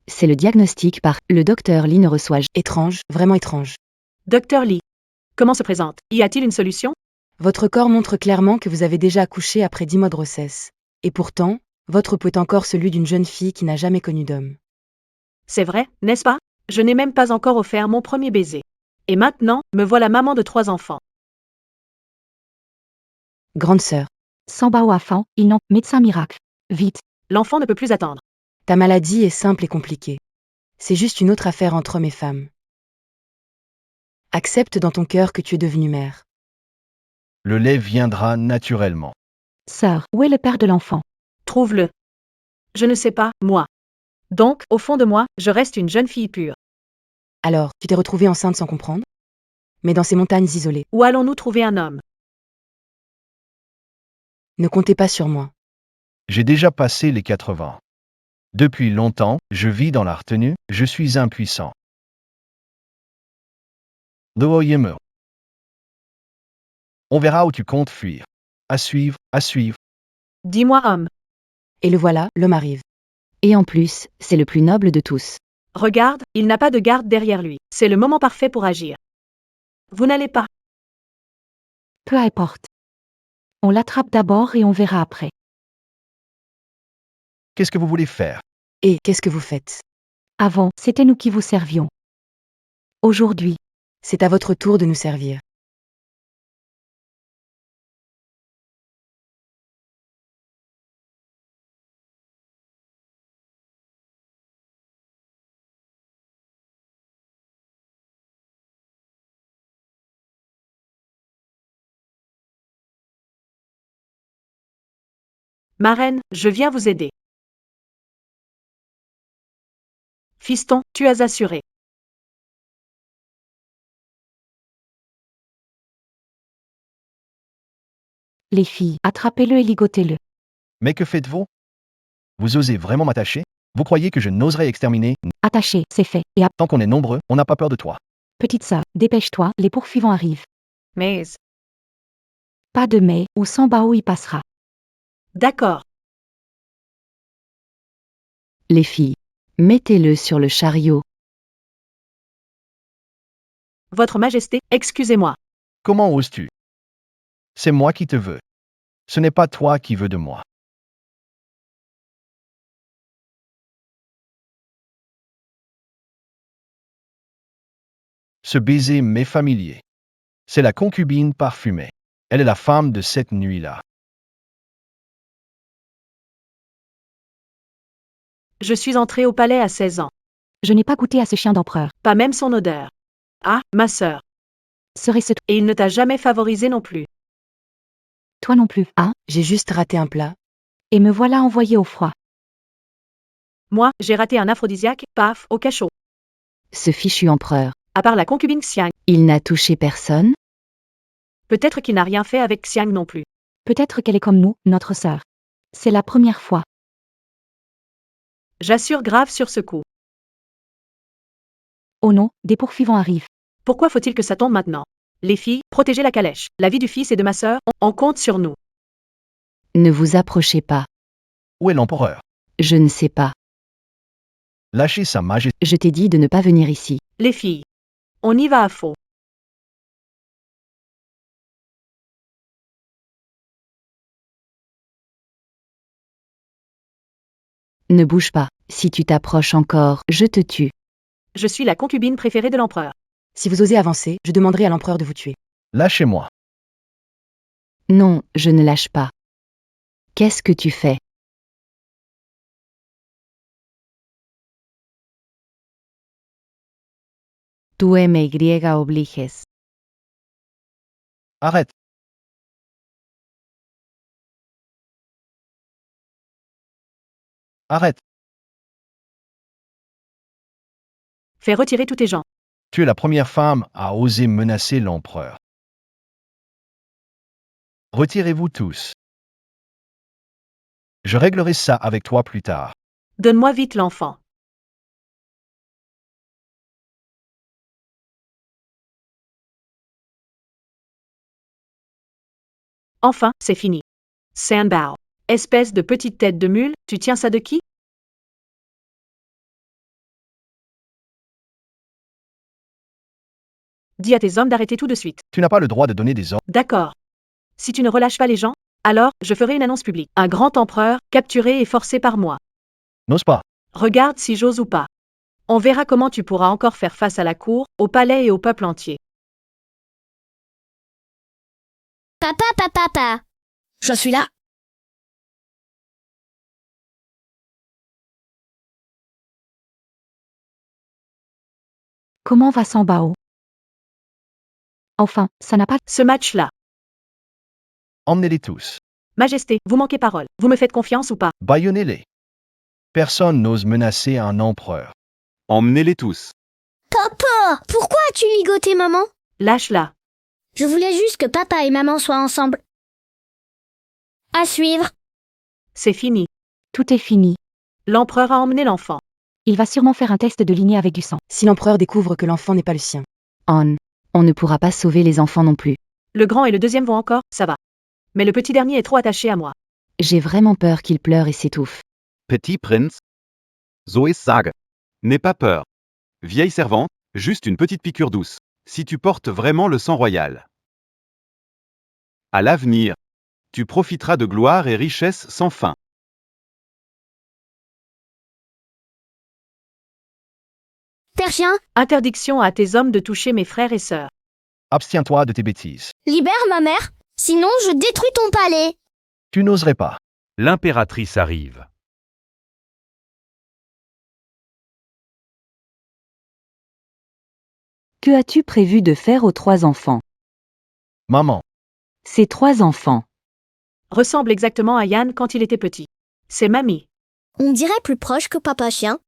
C'est le diagnostic par le docteur Lee ne reçoit.
Étrange, vraiment étrange.
Docteur Lee. Comment se présente? Y a-t-il une solution?
Votre corps montre clairement que vous avez déjà accouché après 10 mois de grossesse. Et pourtant, votre peau est encore celui d'une jeune fille qui n'a jamais connu d'homme.
C'est vrai, n'est-ce pas? Je n'ai même pas encore offert mon premier baiser. Et maintenant, me voilà maman de 3 enfants.
Grande sœur,
Sambao a faim, il n'en... Médecin miracle. Vite.
L'enfant ne peut plus attendre.
ta maladie est simple et compliquée. C'est juste une autre affaire entre hommes et femmes. Accepte dans ton cœur que tu es devenue mère.
Le lait viendra naturellement.
Sœur, où est le père de l'enfant?
Trouve-le. Je ne sais pas, moi. Donc, au fond de moi, je reste une jeune fille pure.
Alors, tu t'es retrouvée enceinte sans comprendre? Mais dans ces montagnes isolées,
Où allons-nous trouver un homme?
ne comptez pas sur moi.
J'ai déjà passé les 80. Depuis longtemps, je vis dans la retenue, je suis impuissant. Luo Yunme. On verra où tu comptes fuir. À suivre, à suivre.
Dis-moi homme.
Et le voilà, l'homme arrive.
Et en plus, c'est le plus noble de tous.
Regarde, il n'a pas de garde derrière lui. C'est le moment parfait pour agir. Vous n'allez pas.
Peu importe. On l'attrape d'abord et on verra après.
Qu'est-ce que vous voulez faire?
Et qu'est-ce que vous faites?
Avant, c'était nous qui vous servions. Aujourd'hui,
C'est à votre tour de nous servir.
Marraine, je viens vous aider. Fiston, tu as assuré.
les filles, attrapez-le et ligotez-le.
Mais que faites-vous? Vous osez vraiment m'attacher? Vous croyez que je n'oserais exterminer?
Attachez, c'est fait. Et
Tant qu'on est nombreux, on n'a pas peur de toi.
petite sœur, dépêche-toi, les poursuivants arrivent.
Mais.
Pas de mais, ou Sambao y passera.
D'accord.
Les filles. Mettez-le sur le chariot.
Votre Majesté, excusez-moi.
Comment oses-tu? C'est moi qui te veux. Ce n'est pas toi qui veux de moi. Ce baiser m'est familier. C'est la concubine parfumée. Elle est la femme de cette nuit-là.
Je suis entrée au palais à 16 ans.
Je n'ai pas goûté à ce chien d'empereur.
Pas même son odeur. Ah, ma sœur.
Serait-ce
Et il ne t'a jamais favorisé non plus.
toi non plus?
Ah, j'ai juste raté un plat.
Et me voilà envoyé au froid.
Moi, j'ai raté un aphrodisiaque, paf, au cachot.
Ce fichu empereur.
À part la concubine Xiang.
Il n'a touché personne?
Peut-être qu'il n'a rien fait avec Xiang non plus.
Peut-être qu'elle est comme nous, notre sœur. C'est la première fois.
J'assure grave sur ce coup.
Oh non, des poursuivants arrivent.
Pourquoi faut-il que ça tombe maintenant? Les filles, protégez la calèche. La vie du fils et de ma sœur, on compte sur nous.
Ne vous approchez pas.
Où est l'empereur?
Je ne sais pas.
Lâchez sa majesté.
Je t'ai dit de ne pas venir ici.
Les filles. On y va à faux.
Ne bouge pas. Si tu t'approches encore, je te tue.
Je suis la concubine préférée de l'empereur.
Si vous osez avancer, je demanderai à l'empereur de vous tuer.
Lâchez-moi.
Non, je ne lâche pas. Qu'est-ce que tu fais? Tu me griega obliges.
Arrête. Arrête.
Fais retirer tous tes gens.
Tu es la première femme à oser menacer l'empereur. Retirez-vous tous. Je réglerai ça avec toi plus tard.
Donne-moi vite l'enfant. Enfin, c'est fini. Sanbao. Espèce de petite tête de mule, tu tiens ça de qui? Dis à tes hommes d'arrêter tout de suite.
Tu n'as pas le droit de donner des ordres.
D'accord. Si tu ne relâches pas les gens, alors je ferai une annonce publique. Un grand empereur, capturé et forcé par moi.
N'ose pas.
Regarde si j'ose ou pas. On verra comment tu pourras encore faire face à la cour, au palais et au peuple entier.
Papa. Je suis là.
Comment va Sanbao? Enfin, ça n'a pas...
Ce match-là.
Emmenez-les tous.
Majesté, vous manquez parole. Vous me faites confiance ou pas?
Bâillonnez-les. Personne n'ose menacer un empereur.
Emmenez-les tous.
Papa, pourquoi as-tu ligoté maman?
Lâche-la.
Je voulais juste que papa et maman soient ensemble. À suivre.
C'est fini.
Tout est fini.
L'empereur a emmené l'enfant.
Il va sûrement faire un test de lignée avec du sang.
Si l'empereur découvre que l'enfant n'est pas le sien.
On ne pourra pas sauver les enfants non plus.
Le grand et le deuxième vont encore, ça va. Mais le petit dernier est trop attaché à moi.
J'ai vraiment peur qu'il pleure et s'étouffe.
Petit prince. So ist sage. N'aie pas peur. Vieille servante, juste une petite piqûre douce. Si tu portes vraiment le sang royal. À l'avenir, tu profiteras de gloire et richesse sans fin.
Père chien,
Interdiction à tes hommes de toucher mes frères et sœurs.
Abstiens-toi de tes bêtises.
libère ma mère. Sinon, je détruis ton palais.
Tu n'oserais pas.
L'impératrice arrive.
Que as-tu prévu de faire aux 3 enfants?
Maman.
Ces 3 enfants.
Ressemble exactement à Yann quand il était petit. C'est mamie.
On dirait plus proche que papa chien.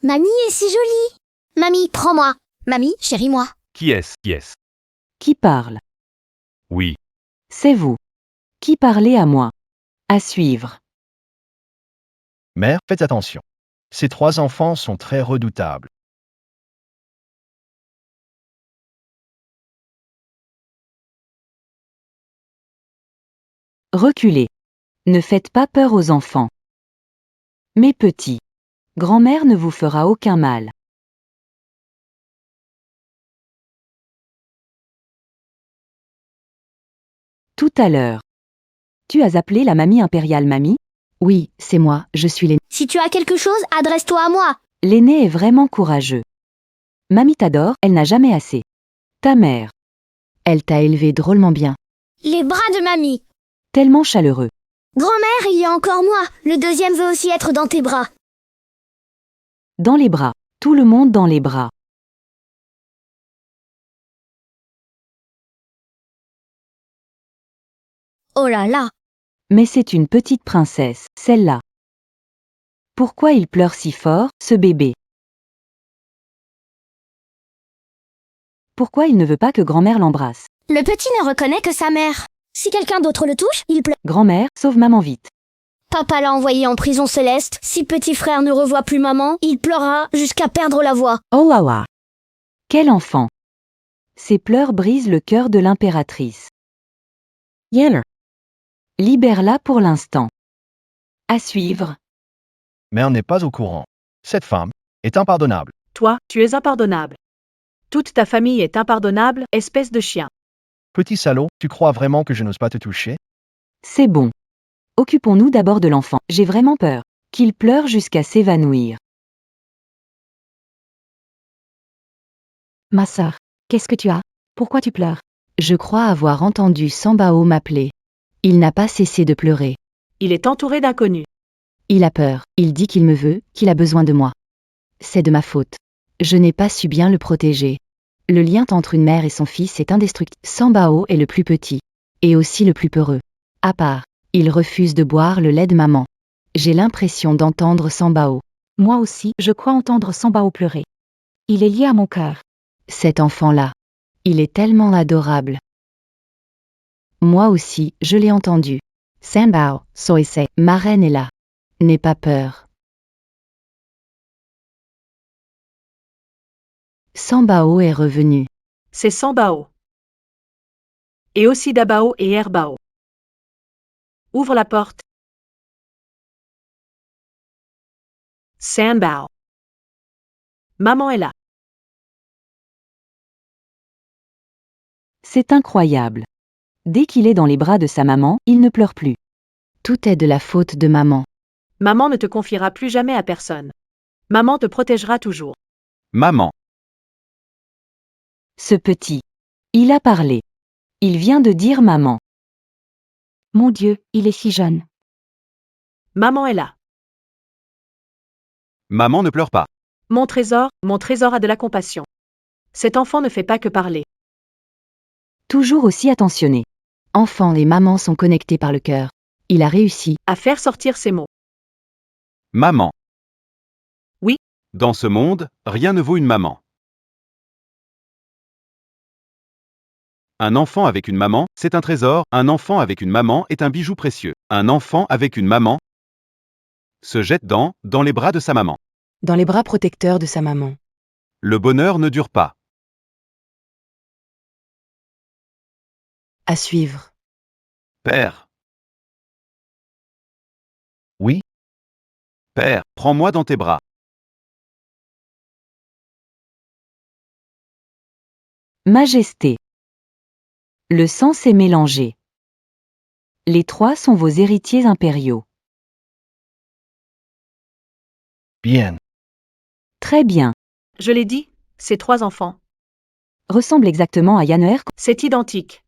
Mamie est si jolie. Mamie, prends-moi. Mamie, chéris-moi.
Qui est-ce? Qui est-ce?
Qui parle?
Oui.
C'est vous. Qui parlez à moi? À suivre.
Mère, faites attention. Ces 3 enfants sont très redoutables.
Reculez. Ne faites pas peur aux enfants. Mes petits. Grand-mère ne vous fera aucun mal. Tout à l'heure. Tu as appelé la mamie impériale mamie?
Oui, c'est moi, je suis l'aîné.
Si tu as quelque chose, adresse-toi à moi.
L'aîné est vraiment courageux. Mamie t'adore, elle n'a jamais assez. Ta mère.
Elle t'a élevé drôlement bien.
Les bras de mamie.
Tellement chaleureux.
Grand-mère, il y a encore moi. Le deuxième veut aussi être dans tes bras.
Dans les bras. Tout le monde dans les bras.
Oh là là.
Mais c'est une petite princesse, celle-là. Pourquoi il pleure si fort, ce bébé? Pourquoi il ne veut pas que grand-mère l'embrasse?
Le petit ne reconnaît que sa mère. Si quelqu'un d'autre le touche, il pleure.
Grand-mère, sauve maman vite.
Papa l'a envoyé en prison céleste. Si petit frère ne revoit plus maman, il pleurera jusqu'à perdre la voix.
Oh waouh! Quel enfant! Ces pleurs brisent le cœur de l'impératrice.
Yenner.
Libère-la pour l'instant. À suivre.
Mais on n'est pas au courant. Cette femme est impardonnable.
Toi, tu es impardonnable. Toute ta famille est impardonnable, espèce de chien.
Petit salaud, tu crois vraiment que je n'ose pas te toucher?
C'est bon. Occupons-nous d'abord de l'enfant. J'ai vraiment peur. Qu'il pleure jusqu'à s'évanouir.
Ma sœur, qu'est-ce que tu as? Pourquoi tu pleures?
Je crois avoir entendu Sambao m'appeler. Il n'a pas cessé de pleurer.
Il est entouré d'inconnus.
Il a peur, il dit qu'il me veut, qu'il a besoin de moi. C'est de ma faute. Je n'ai pas su bien le protéger. Le lien entre une mère et son fils est indestructible. Sambao est le plus petit. Et aussi le plus peureux. À part, il refuse de boire le lait de maman. J'ai l'impression d'entendre Sambao.
Moi aussi, je crois entendre Sambao pleurer. Il est lié à mon cœur.
Cet enfant-là. Il est tellement adorable. Moi aussi, je l'ai entendu. Sambao, Soise, ma reine est là. N'aie pas peur. Sambao est revenu.
C'est Sambao. Et aussi Dabao et Herbao. Ouvre la porte. Sambao. Maman est là.
C'est incroyable. Dès qu'il est dans les bras de sa maman, il ne pleure plus.
Tout est de la faute de maman.
Maman ne te confiera plus jamais à personne. Maman te protégera toujours.
Maman.
Ce petit. Il a parlé. Il vient de dire maman.
Mon Dieu, il est si jeune.
Maman est là.
Maman ne pleure pas.
Mon trésor a de la compassion. Cet enfant ne fait pas que parler.
Toujours aussi attentionné.
Enfants et mamans sont connectés par le cœur. Il a réussi.
À faire sortir ses mots.
Maman.
Oui.
Dans ce monde, rien ne vaut une maman. Un enfant avec une maman, c'est un trésor. Un enfant avec une maman est un bijou précieux. Un enfant avec une maman se jette dans les bras de sa maman.
Dans les bras protecteurs de sa maman.
Le bonheur ne dure pas.
À suivre.
Père.
Oui,
Père, prends-moi dans tes bras.
Majesté. Le sang s'est mélangé. Les trois sont vos héritiers impériaux.
bien.
Très bien.
Je l'ai dit, ces trois enfants.
Ressemble exactement à Yanner.
C'est identique.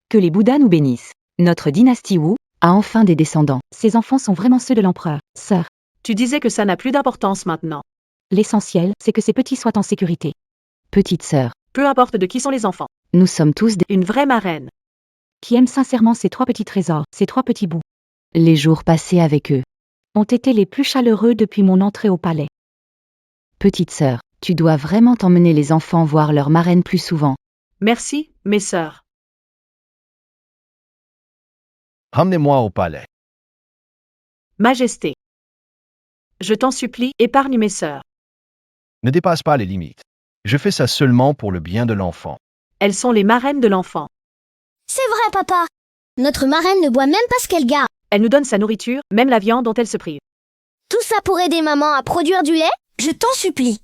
Que les Bouddhas nous bénissent. Notre dynastie Wu
A enfin des descendants.
Ces enfants sont vraiment ceux de l'empereur. Sœur,
Tu disais que ça n'a plus d'importance maintenant.
l'essentiel, c'est que ces petits soient en sécurité.
Petite sœur.
Peu importe de qui sont les enfants.
Nous sommes tous
Une vraie marraine.
Qui aiment sincèrement ces trois petits trésors, ces trois petits bouts,
les jours passés avec eux.
ont été les plus chaleureux depuis mon entrée au palais.
Petite sœur, tu dois vraiment emmener les enfants voir leur marraine plus souvent.
Merci, mes sœurs.
Ramenez-moi au palais.
Majesté. Je t'en supplie, épargne mes sœurs.
Ne dépasse pas les limites. Je fais ça seulement pour le bien de l'enfant.
Elles sont les marraines de l'enfant.
C'est vrai, papa. Notre marraine ne boit même pas ce qu'elle garde.
Elle nous donne sa nourriture, même la viande dont elle se prive.
Tout ça pour aider maman à produire du lait? Je t'en supplie.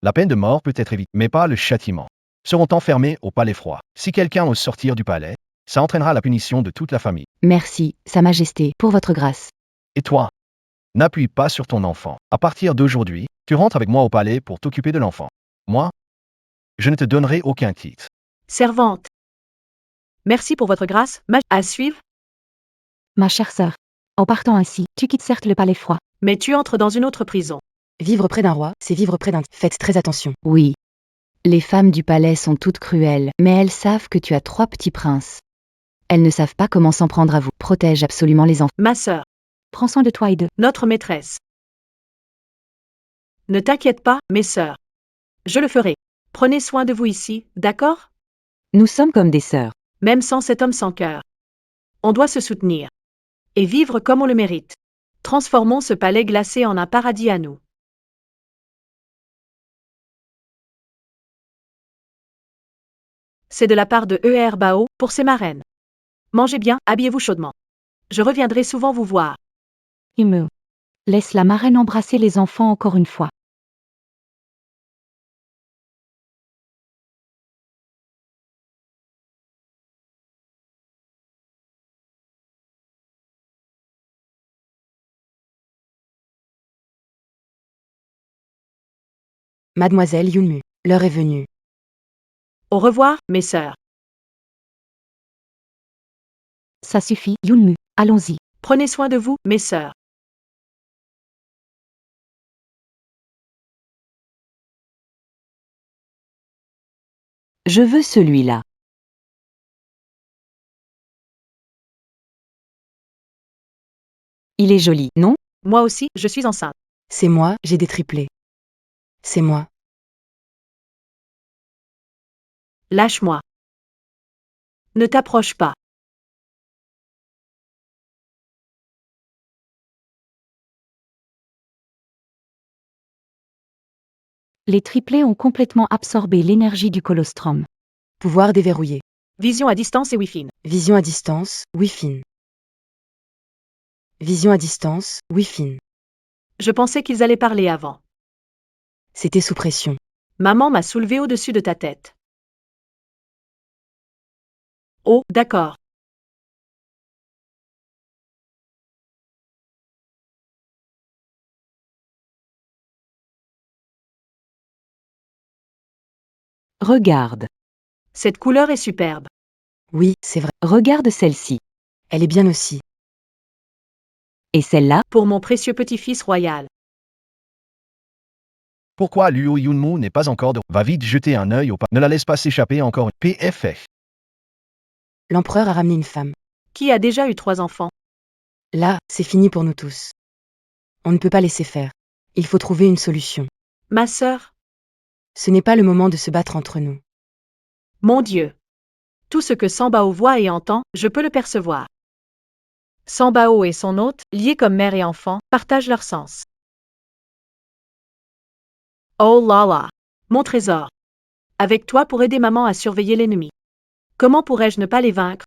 La peine de mort peut être évitée, mais pas le châtiment. Seront enfermés au palais froid. Si quelqu'un ose sortir du palais, ça entraînera la punition de toute la famille.
Merci, Sa Majesté, pour votre grâce.
Et toi? N'appuie pas sur ton enfant. À partir d'aujourd'hui, tu rentres avec moi au palais pour t'occuper de l'enfant. Moi, je ne te donnerai aucun titre.
Servante. Merci pour votre grâce, à suivre,
Ma chère sœur, en partant ainsi, tu quittes certes le palais froid,
mais tu entres dans une autre prison.
Vivre près d'un roi, c'est vivre près d'un... Faites très attention.
Oui. Les femmes du palais sont toutes cruelles, mais elles savent que tu as 3 petits princes. Elles ne savent pas comment s'en prendre à vous. Protège absolument les enfants.
Ma sœur,
Prends soin de toi et de...
notre maîtresse. Ne t'inquiète pas, mes sœurs. Je le ferai. Prenez soin de vous ici, d'accord?
Nous sommes comme des sœurs.
Même sans cet homme sans cœur. On doit se soutenir. Et vivre comme on le mérite. Transformons ce palais glacé en un paradis à nous. C'est de la part de E.R. Bao, pour ses marraines. Mangez bien, habillez-vous chaudement. Je reviendrai souvent vous voir.
Ime. Laisse la marraine embrasser les enfants encore une fois.
Mademoiselle Yunmu, l'heure est venue.
Au revoir, mes sœurs.
Ça suffit, Yunmu. Allons-y.
Prenez soin de vous, mes sœurs.
Je veux celui-là. Il est joli, non?
Moi aussi, je suis enceinte.
C'est moi, j'ai des triplés. C'est moi.
Lâche-moi. Ne t'approche pas.
Les triplés ont complètement absorbé l'énergie du colostrum.
Pouvoir déverrouillé.
Vision à distance et Wi-Fi.
Vision à distance, Wi-Fi. Vision à distance, Wi-Fi.
Je pensais qu'ils allaient parler avant.
C'était sous pression.
Maman m'a soulevé au-dessus de ta tête. Oh, d'accord.
Regarde.
Cette couleur est superbe.
Oui, c'est vrai.
Regarde celle-ci.
Elle est bien aussi.
Et celle-là?
Pour mon précieux petit-fils royal.
Pourquoi Luo Yunmu n'est pas encore de... Va vite jeter un œil au pas. Ne la laisse pas s'échapper encore. PFF.
L'empereur a ramené une femme.
Qui a déjà eu 3 enfants.
Là, c'est fini pour nous tous. On ne peut pas laisser faire. Il faut trouver une solution.
Ma sœur.
Ce n'est pas le moment de se battre entre nous.
Mon Dieu. Tout ce que Sambao voit et entend, je peux le percevoir. Sambao et son hôte, liés comme mère et enfant, partagent leur sens. Oh là là. Mon trésor. Avec toi pour aider maman à surveiller l'ennemi. Comment pourrais-je ne pas les vaincre?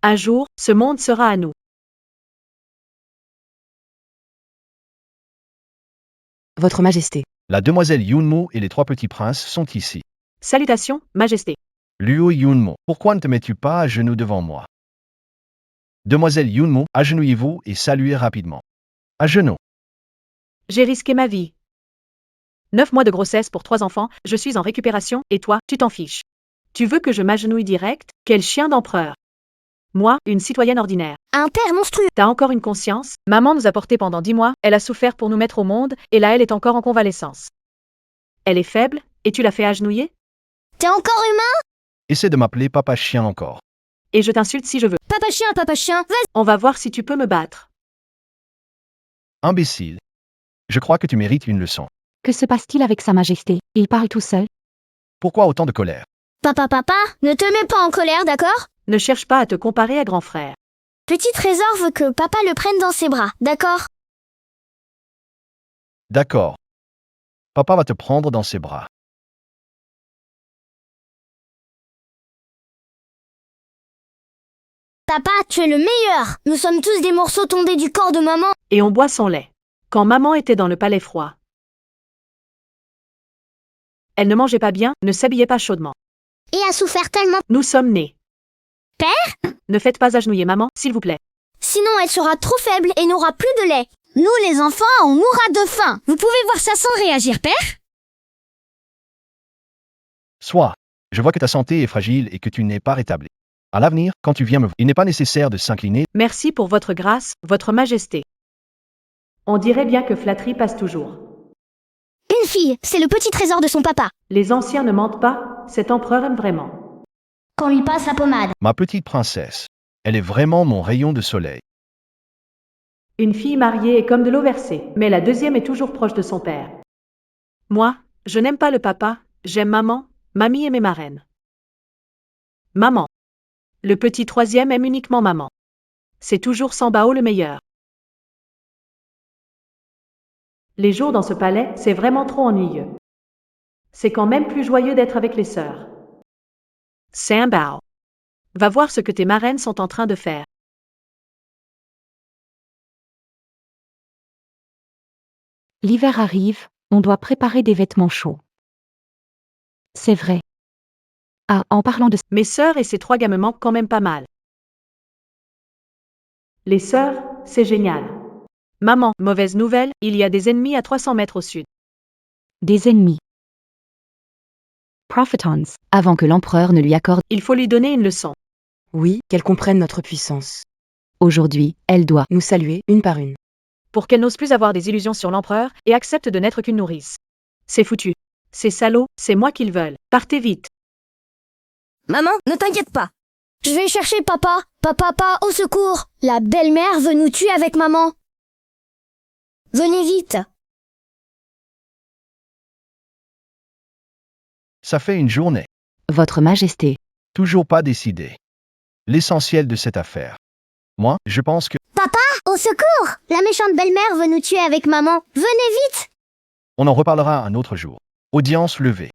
Un jour, ce monde sera à nous.
Votre Majesté.
La demoiselle Yunmu et les 3 petits princes sont ici.
Salutations, Majesté.
Luo Yunmu, pourquoi ne te mets-tu pas à genoux devant moi? Demoiselle Yunmu, agenouillez-vous et saluez rapidement. À genoux.
J'ai risqué ma vie. 9 mois de grossesse pour 3 enfants, je suis en récupération, et toi, tu t'en fiches. Tu veux que je m'agenouille direct? Quel chien d'empereur! Moi, une citoyenne ordinaire.
Un père monstrueux.
T'as encore une conscience? Maman nous a portés pendant 10 mois, elle a souffert pour nous mettre au monde, et là elle est encore en convalescence. Elle est faible, et tu l'as fait agenouiller?
T'es encore humain?
Essaie de m'appeler papa chien encore.
Et je t'insulte si je veux.
Papa chien, vas-y.
On va voir si tu peux me battre.
Imbécile. Je crois que tu mérites une leçon.
Que se passe-t-il avec Sa Majesté? Il parle tout seul?
Pourquoi autant de colère?
Papa, ne te mets pas en colère, d'accord?
Ne cherche pas à te comparer à grand frère.
Petit trésor veut que papa le prenne dans ses bras, d'accord?
D'accord. Papa va te prendre dans ses bras.
Papa, tu es le meilleur. Nous sommes tous des morceaux tombés du corps de maman.
Et on boit son lait. Quand maman était dans le palais froid. Elle ne mangeait pas bien, ne s'habillait pas chaudement.
Et a souffert tellement.
Nous sommes nés.
Père?
Ne faites pas agenouiller maman, s'il vous plaît.
Sinon elle sera trop faible et n'aura plus de lait. Nous les enfants, on mourra de faim. Vous pouvez voir ça sans réagir, père?
Sois. Je vois que ta santé est fragile et que tu n'es pas rétabli. À l'avenir, quand tu viens me voir, il n'est pas nécessaire de s'incliner.
Merci pour votre grâce, votre majesté. On dirait bien que flatterie passe toujours.
Une fille, c'est le petit trésor de son papa.
Les anciens ne mentent pas, cet empereur aime vraiment.
Qu'on lui passe la pommade.
Ma petite princesse. Elle est vraiment mon rayon de soleil.
Une fille mariée est comme de l'eau versée, mais la deuxième est toujours proche de son père. Moi, je n'aime pas le papa, j'aime maman, mamie et mes marraines. Maman. Le petit troisième aime uniquement maman. C'est toujours Sambao le meilleur. Les jours dans ce palais, c'est vraiment trop ennuyeux. C'est quand même plus joyeux d'être avec les sœurs. Sambao. Va voir ce que tes marraines sont en train de faire.
L'hiver arrive, on doit préparer des vêtements chauds. C'est vrai. Ah, en parlant de...
Mes sœurs et ces 3 gars me manquent quand même pas mal. Les sœurs, c'est génial. Maman, mauvaise nouvelle, il y a des ennemis à 300 mètres au sud.
Des ennemis. Prophetons.
Avant que l'empereur ne lui accorde,
Il faut lui donner une leçon.
Oui, qu'elle comprenne notre puissance.
aujourd'hui, elle doit.
Nous saluer une par une.
Pour qu'elle n'ose plus avoir des illusions sur l'empereur et accepte de n'être qu'une nourrice. C'est foutu. Ces salauds, c'est moi qu'ils veulent. Partez vite.
Maman, ne t'inquiète pas. Je vais chercher papa. Papa, au secours. La belle-mère veut nous tuer avec maman. Venez vite.
Ça fait une journée.
Votre Majesté.
Toujours pas décidé. L'essentiel de cette affaire. Moi, je pense que
Au secours. La méchante belle-mère veut nous tuer avec maman. Venez vite.
on en reparlera un autre jour. Audience levée.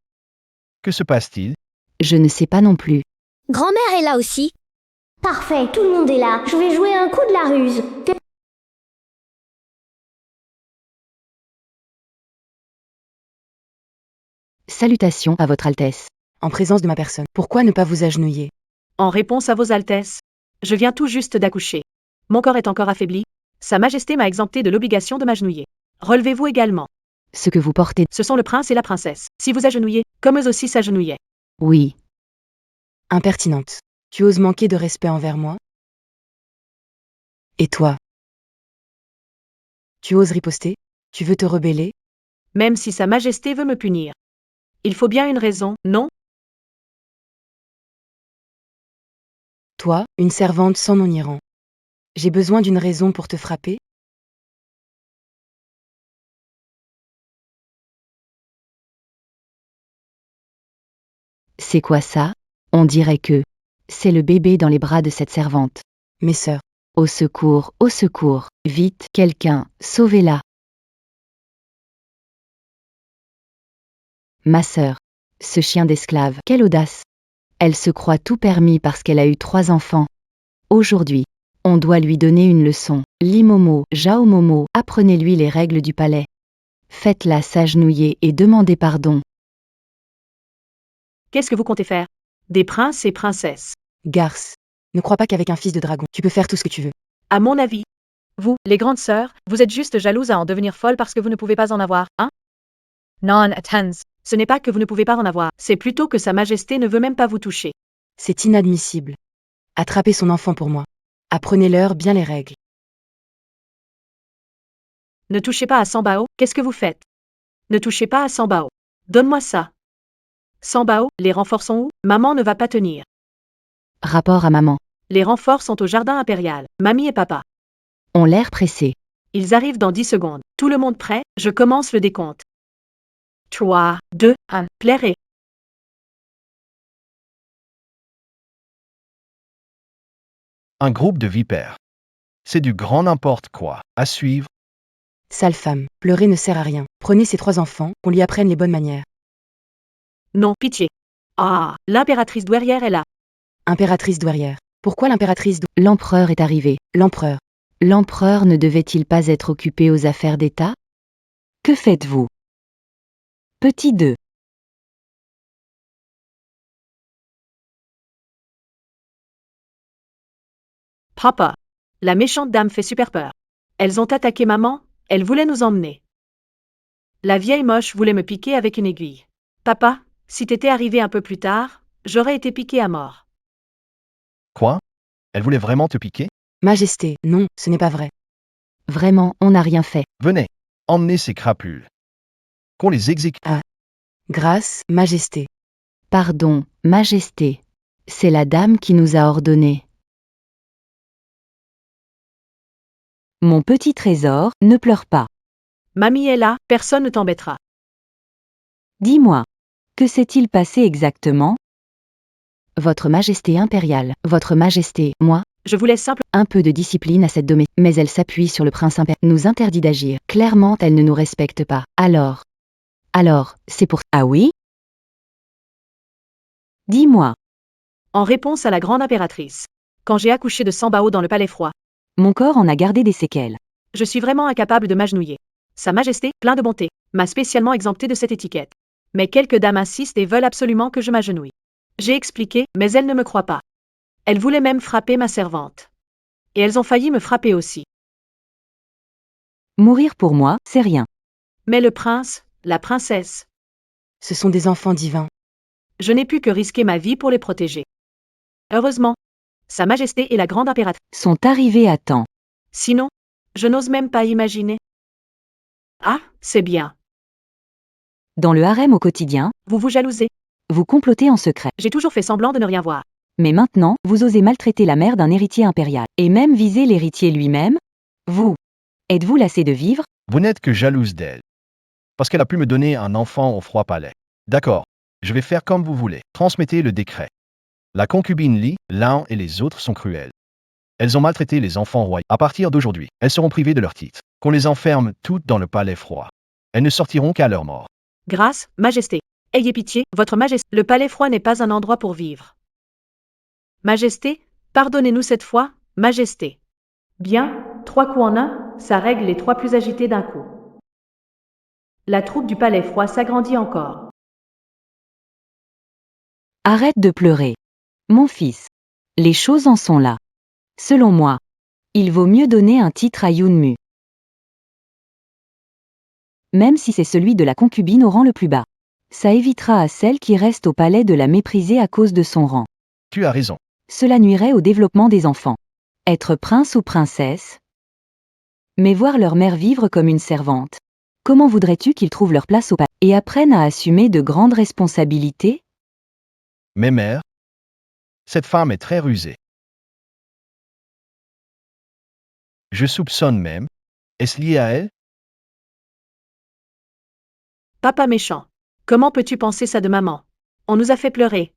Que se passe-t-il?
Je ne sais pas non plus.
Grand-mère est là aussi. Parfait, tout le monde est là. Je vais jouer un coup de la ruse.
Salutations à votre Altesse.
En présence de ma personne. Pourquoi ne pas vous agenouiller?
En réponse à vos altesses. Je viens tout juste d'accoucher. Mon corps est encore affaibli. Sa Majesté m'a exempté de l'obligation de m'agenouiller. Relevez-vous également.
Ce que vous portez.
Ce sont le prince et la princesse. Si vous agenouillez, comme eux aussi s'agenouillaient.
Oui.
Impertinente. Tu oses manquer de respect envers moi? Et toi? Tu oses riposter? Tu veux te rebeller?
Même si Sa Majesté veut me punir. Il faut bien une raison, non?
Toi, une servante sans nom ni rang. J'ai besoin d'une raison pour te frapper?
C'est quoi ça? On dirait que. C'est le bébé dans les bras de cette servante.
Mes sœurs.
Au secours, au secours. Vite, quelqu'un, sauvez-la. Ma sœur. Ce chien d'esclave, quelle audace. Elle se croit tout permis parce qu'elle a eu 3 enfants. Aujourd'hui, on doit lui donner une leçon. Limomo, Jaomomo, apprenez-lui les règles du palais. Faites-la s'agenouiller et demandez pardon.
Qu'est-ce que vous comptez faire? Des princes et princesses.
Garce. Ne crois pas qu'avec un fils de dragon, tu peux faire tout ce que tu veux.
À mon avis. Vous, les grandes sœurs, vous êtes juste jalouses à en devenir folles parce que vous ne pouvez pas en avoir, hein? Non, attends. Ce n'est pas que vous ne pouvez pas en avoir, c'est plutôt que Sa Majesté ne veut même pas vous toucher.
C'est inadmissible. Attrapez son enfant pour moi. Apprenez-leur bien les règles.
Ne touchez pas à Sambao, qu'est-ce que vous faites? Ne touchez pas à Sambao. Donne-moi ça. Sambao, les renforts sont où? Maman ne va pas tenir.
Rapport à maman.
Les renforts sont au jardin impérial, mamie et papa.
On l'air pressé.
Ils arrivent dans 10 secondes. Tout le monde prêt? Je commence le décompte. 3, 2, 1, plairez.
Un groupe de vipères. C'est du grand n'importe quoi. À suivre.
Sale femme, pleurer ne sert à rien. Prenez ces 3 enfants, qu'on lui apprenne les bonnes manières.
Non, pitié. Ah, l'impératrice douairière est là.
Impératrice douairière. Pourquoi l'impératrice
L'empereur est arrivé.
L'empereur.
L'empereur ne devait-il pas être occupé aux affaires d'État?
Que faites-vous? Petit 2.
Papa. La méchante dame fait super peur. Elles ont attaqué maman, elles voulaient nous emmener. La vieille moche voulait me piquer avec une aiguille. Papa, si t'étais arrivé un peu plus tard, j'aurais été piqué à mort.
Quoi? Elle voulait vraiment te piquer?
Majesté, non, ce n'est pas vrai.
Vraiment, on n'a rien fait.
Venez. Emmenez ces crapules. qu'on les exécute.
Grâce, Majesté.
Pardon, Majesté. C'est la dame qui nous a ordonné.
Mon petit trésor, ne pleure pas.
Mamie est là, personne ne t'embêtera.
Dis-moi, que s'est-il passé exactement?
Votre Majesté impériale, Votre Majesté, moi,
Je vous laisse simple.
un peu de discipline à cette domestique, mais elle s'appuie sur le prince impérial, nous interdit d'agir. Clairement, elle ne nous respecte pas. Alors, c'est pour...
Ah oui? Dis-moi,
En réponse à la grande impératrice. Quand j'ai accouché de Sambao dans le palais froid,
mon corps en a gardé des séquelles.
je suis vraiment incapable de m'agenouiller. Sa Majesté, plein de bonté, m'a spécialement exempté de cette étiquette. Mais quelques dames insistent et veulent absolument que je m'agenouille. J'ai expliqué, mais elles ne me croient pas. Elles voulaient même frapper ma servante. Et elles ont failli me frapper aussi.
Mourir pour moi, c'est rien.
Mais le prince, la princesse,
Ce sont des enfants divins.
je n'ai pu que risquer ma vie pour les protéger. Heureusement, Sa Majesté et la grande impératrice.
Sont arrivés à temps.
Sinon, je n'ose même pas imaginer. Ah, c'est bien.
Dans le harem au quotidien,
Vous vous jalousez.
vous complotez en secret.
J'ai toujours fait semblant de ne rien voir.
Mais maintenant, vous osez maltraiter la mère d'un héritier impérial. Et même viser l'héritier lui-même? Vous. Êtes-vous lassé de vivre?
Vous n'êtes que jalouse d'elle. Parce qu'elle a pu me donner un enfant au froid palais. D'accord, je vais faire comme vous voulez. Transmettez le décret. La concubine Li, l'un et les autres sont cruels. Elles ont maltraité les enfants royaux. À partir d'aujourd'hui, elles seront privées de leur titre. Qu'on les enferme toutes dans le palais froid. Elles ne sortiront qu'à leur mort.
Grâce, Majesté. Ayez pitié, Votre Majesté. Le palais froid n'est pas un endroit pour vivre. Majesté, pardonnez-nous cette fois, Majesté. Bien, 3 coups en un, ça règle les 3 plus agités d'un coup. La troupe du palais froid s'agrandit encore.
Arrête de pleurer. Mon fils. Les choses en sont là. Selon moi, il vaut mieux donner un titre à Yunmu. Même si c'est celui de la concubine au rang le plus bas. Ça évitera à celle qui reste au palais de la mépriser à cause de son rang.
Tu as raison.
Cela nuirait au développement des enfants. Être prince ou princesse? Mais voir leur mère vivre comme une servante. Comment voudrais-tu qu'ils trouvent leur place au palais et apprennent à assumer de grandes responsabilités?
Mais mère, cette femme est très rusée. Je soupçonne même. Est-ce lié à elle?
Papa méchant. Comment peux-tu penser ça de maman? On nous a fait pleurer.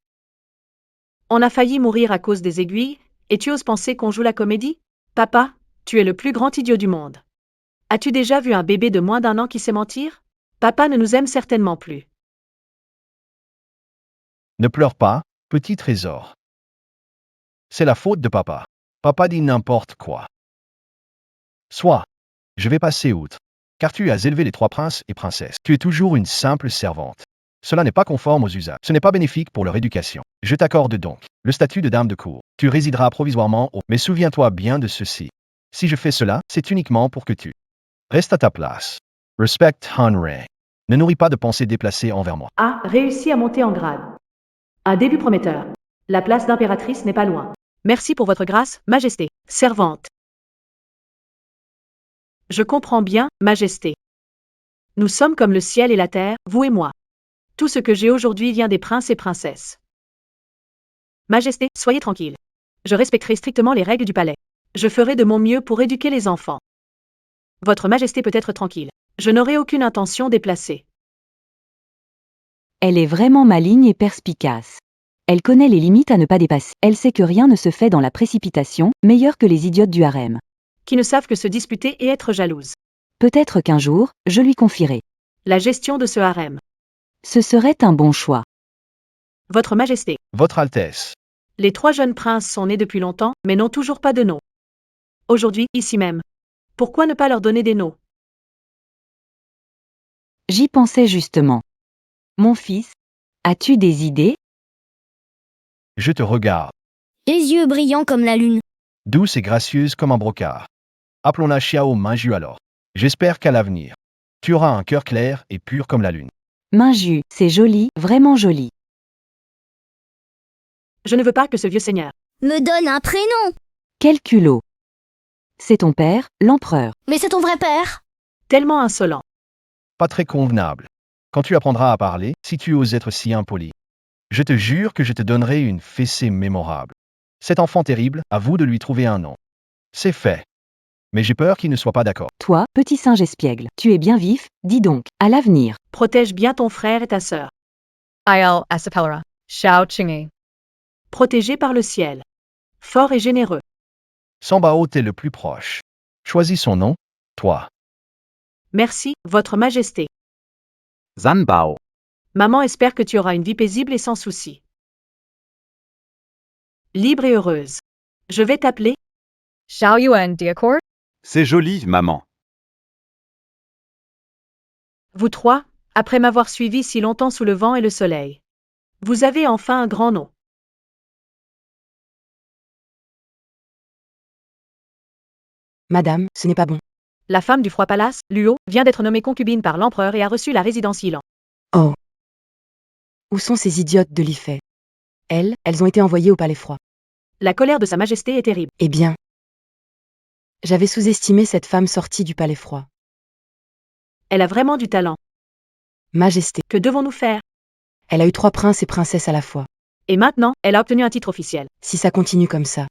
On a failli mourir à cause des aiguilles, et tu oses penser qu'on joue la comédie? Papa, tu es le plus grand idiot du monde. As-tu déjà vu un bébé de moins d'1 an qui sait mentir? Papa ne nous aime certainement plus.
Ne pleure pas, petit trésor. C'est la faute de papa. Papa dit n'importe quoi. Soit, je vais passer outre, car tu as élevé les 3 princes et princesses. Tu es toujours une simple servante. Cela n'est pas conforme aux usages. Ce n'est pas bénéfique pour leur éducation. Je t'accorde donc le statut de dame de cour. Tu résideras provisoirement au... Mais souviens-toi bien de ceci. Si je fais cela, c'est uniquement pour que tu restes à ta place. Respect Hanrei. Ne nourris pas de pensées déplacées envers moi.
A réussi à monter en grade. Un début prometteur. La place d'impératrice n'est pas loin. Merci pour votre grâce, Majesté. Servante. Je comprends bien, Majesté. Nous sommes comme le ciel et la terre, vous et moi. Tout ce que j'ai aujourd'hui vient des princes et princesses. Majesté, soyez tranquille. Je respecterai strictement les règles du palais. Je ferai de mon mieux pour éduquer les enfants. Votre Majesté peut être tranquille. Je n'aurai aucune intention déplacée.
Elle est vraiment maligne et perspicace. Elle connaît les limites à ne pas dépasser. Elle sait que rien ne se fait dans la précipitation, meilleure que les idiotes du harem.
Qui ne savent que se disputer et être jalouses.
Peut-être qu'un jour, je lui confierai.
La gestion de ce harem.
Ce serait un bon choix.
Votre Majesté.
Votre Altesse.
Les 3 jeunes princes sont nés depuis longtemps, mais n'ont toujours pas de nom. Aujourd'hui, ici même. Pourquoi ne pas leur donner des noms?
J'y pensais justement. Mon fils, as-tu des idées?
Je te regarde.
Les yeux brillants comme la lune.
Douce et gracieuse comme un brocart. Appelons-la Xiao Minju alors. J'espère qu'à l'avenir, tu auras un cœur clair et pur comme la lune.
Minju, c'est joli, vraiment joli.
Je ne veux pas que ce vieux seigneur.
Me donne un prénom.
Quel culot. C'est ton père, l'empereur.
Mais c'est ton vrai père.
Tellement insolent.
Pas très convenable. Quand tu apprendras à parler, si tu oses être si impoli, je te jure que je te donnerai une fessée mémorable. Cet enfant terrible, à vous de lui trouver un nom. C'est fait. Mais j'ai peur qu'il ne soit pas d'accord.
Toi, petit singe espiègle, tu es bien vif, dis donc, à l'avenir.
Protège bien ton frère et ta sœur.
Ayal Asapelra, Xiao Chingi.
Protégé par le ciel. Fort et généreux.
Sambao t'es le plus proche. Choisis son nom, toi.
Merci, Votre Majesté.
Zanbao.
Maman espère que tu auras une vie paisible et sans soucis. Libre et heureuse. Je vais t'appeler.
Xiao Yuan Diacor.
C'est joli, maman.
Vous trois, après m'avoir suivi si longtemps sous le vent et le soleil. Vous avez enfin un grand nom.
Madame, ce n'est pas bon.
La femme du froid palace, Luo, vient d'être nommée concubine par l'empereur et a reçu la résidence Yilan.
Oh. Où sont ces idiotes de l'Ifet? Elles ont été envoyées au palais froid.
La colère de Sa Majesté est terrible.
Eh bien. J'avais sous-estimé cette femme sortie du palais froid.
Elle a vraiment du talent.
Majesté.
Que devons-nous faire?
Elle a eu 3 princes et princesses à la fois.
Et maintenant, elle a obtenu un titre officiel.
Si ça continue comme ça.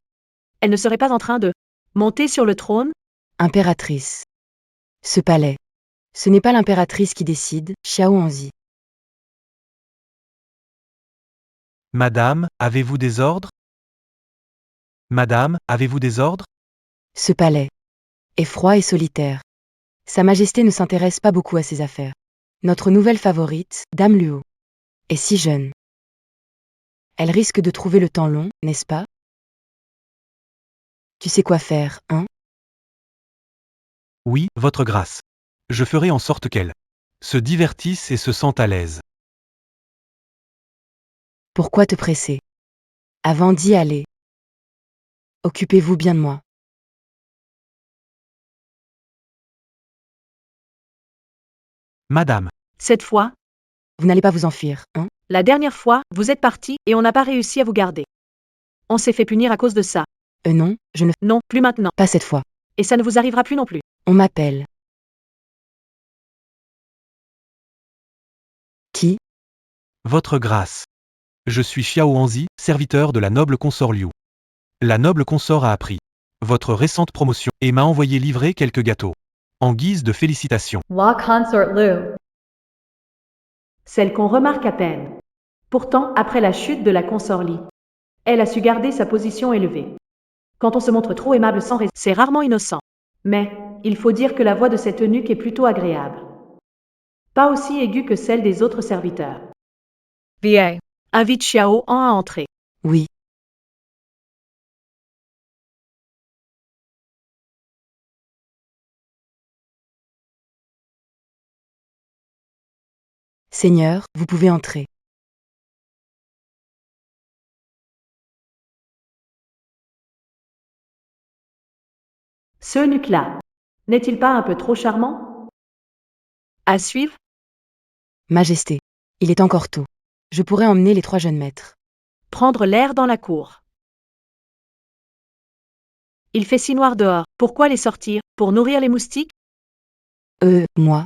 Elle ne serait pas en train de monter sur le trône?
Impératrice. Ce palais. Ce n'est pas l'impératrice qui décide, Xiao Anzi.
Madame, avez-vous des ordres? Madame, avez-vous des ordres?
Ce palais est froid et solitaire. Sa Majesté ne s'intéresse pas beaucoup à ses affaires. Notre nouvelle favorite, Dame Luo, est si jeune. Elle risque de trouver le temps long, n'est-ce pas? Tu sais quoi faire, hein?
Oui, votre grâce. Je ferai en sorte qu'elle se divertisse et se sente à l'aise.
Pourquoi te presser? Avant d'y aller. Occupez-vous bien de moi.
Madame,
Cette fois,
Vous n'allez pas vous enfuir, hein?
la dernière fois, vous êtes parti et on n'a pas réussi à vous garder. On s'est fait punir à cause de ça.
Non, je ne...
Non, plus maintenant.
Pas cette fois.
Et ça ne vous arrivera plus non plus.
On m'appelle. Qui?
votre grâce. Je suis Xiao Anzi, serviteur de la noble consort Liu. La noble consort a appris votre récente promotion et m'a envoyé livrer quelques gâteaux. En guise de félicitations.
La consort Lu.
Celle qu'on remarque à peine. Pourtant, après la chute de la consort Li, elle a su garder sa position élevée. Quand on se montre trop aimable sans raison, c'est rarement innocent. Mais, il faut dire que la voix de cette eunuque est plutôt agréable. Pas aussi aiguë que celle des autres serviteurs.
VA.
Invite Xiao An à entrer.
Oui. Seigneur, vous pouvez entrer.
Ce eunuque-là, n'est-il pas un peu trop charmant? À suivre?
Majesté, il est encore tôt. Je pourrais emmener les 3 jeunes maîtres.
Prendre l'air dans la cour. Il fait si noir dehors, pourquoi les sortir? Pour nourrir les moustiques?
Moi.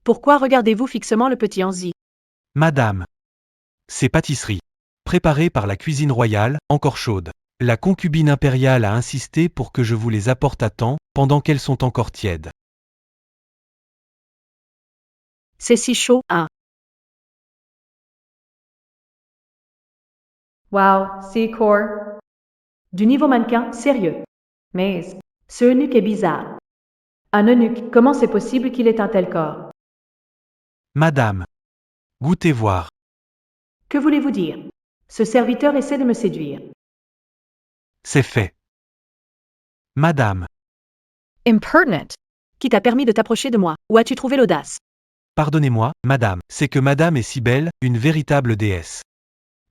Pourquoi regardez-vous fixement le petit Anzi?
Madame. Ces pâtisseries, préparées par la cuisine royale, encore chaudes. La concubine impériale a insisté pour que je vous les apporte à temps, pendant qu'elles sont encore tièdes.
C'est si chaud, hein?
Wow, C-Core.
Du niveau mannequin, sérieux.
Maze.
Ce eunuque est bizarre. Un eunuque, comment c'est possible qu'il ait un tel corps?
Madame. Goûtez voir.
Que voulez-vous dire? Ce serviteur essaie de me séduire.
C'est fait. Madame.
Impertinent.
Qui t'a permis de t'approcher de moi? Où as-tu trouvé l'audace?
Pardonnez-moi, madame, c'est que madame est si belle, une véritable déesse.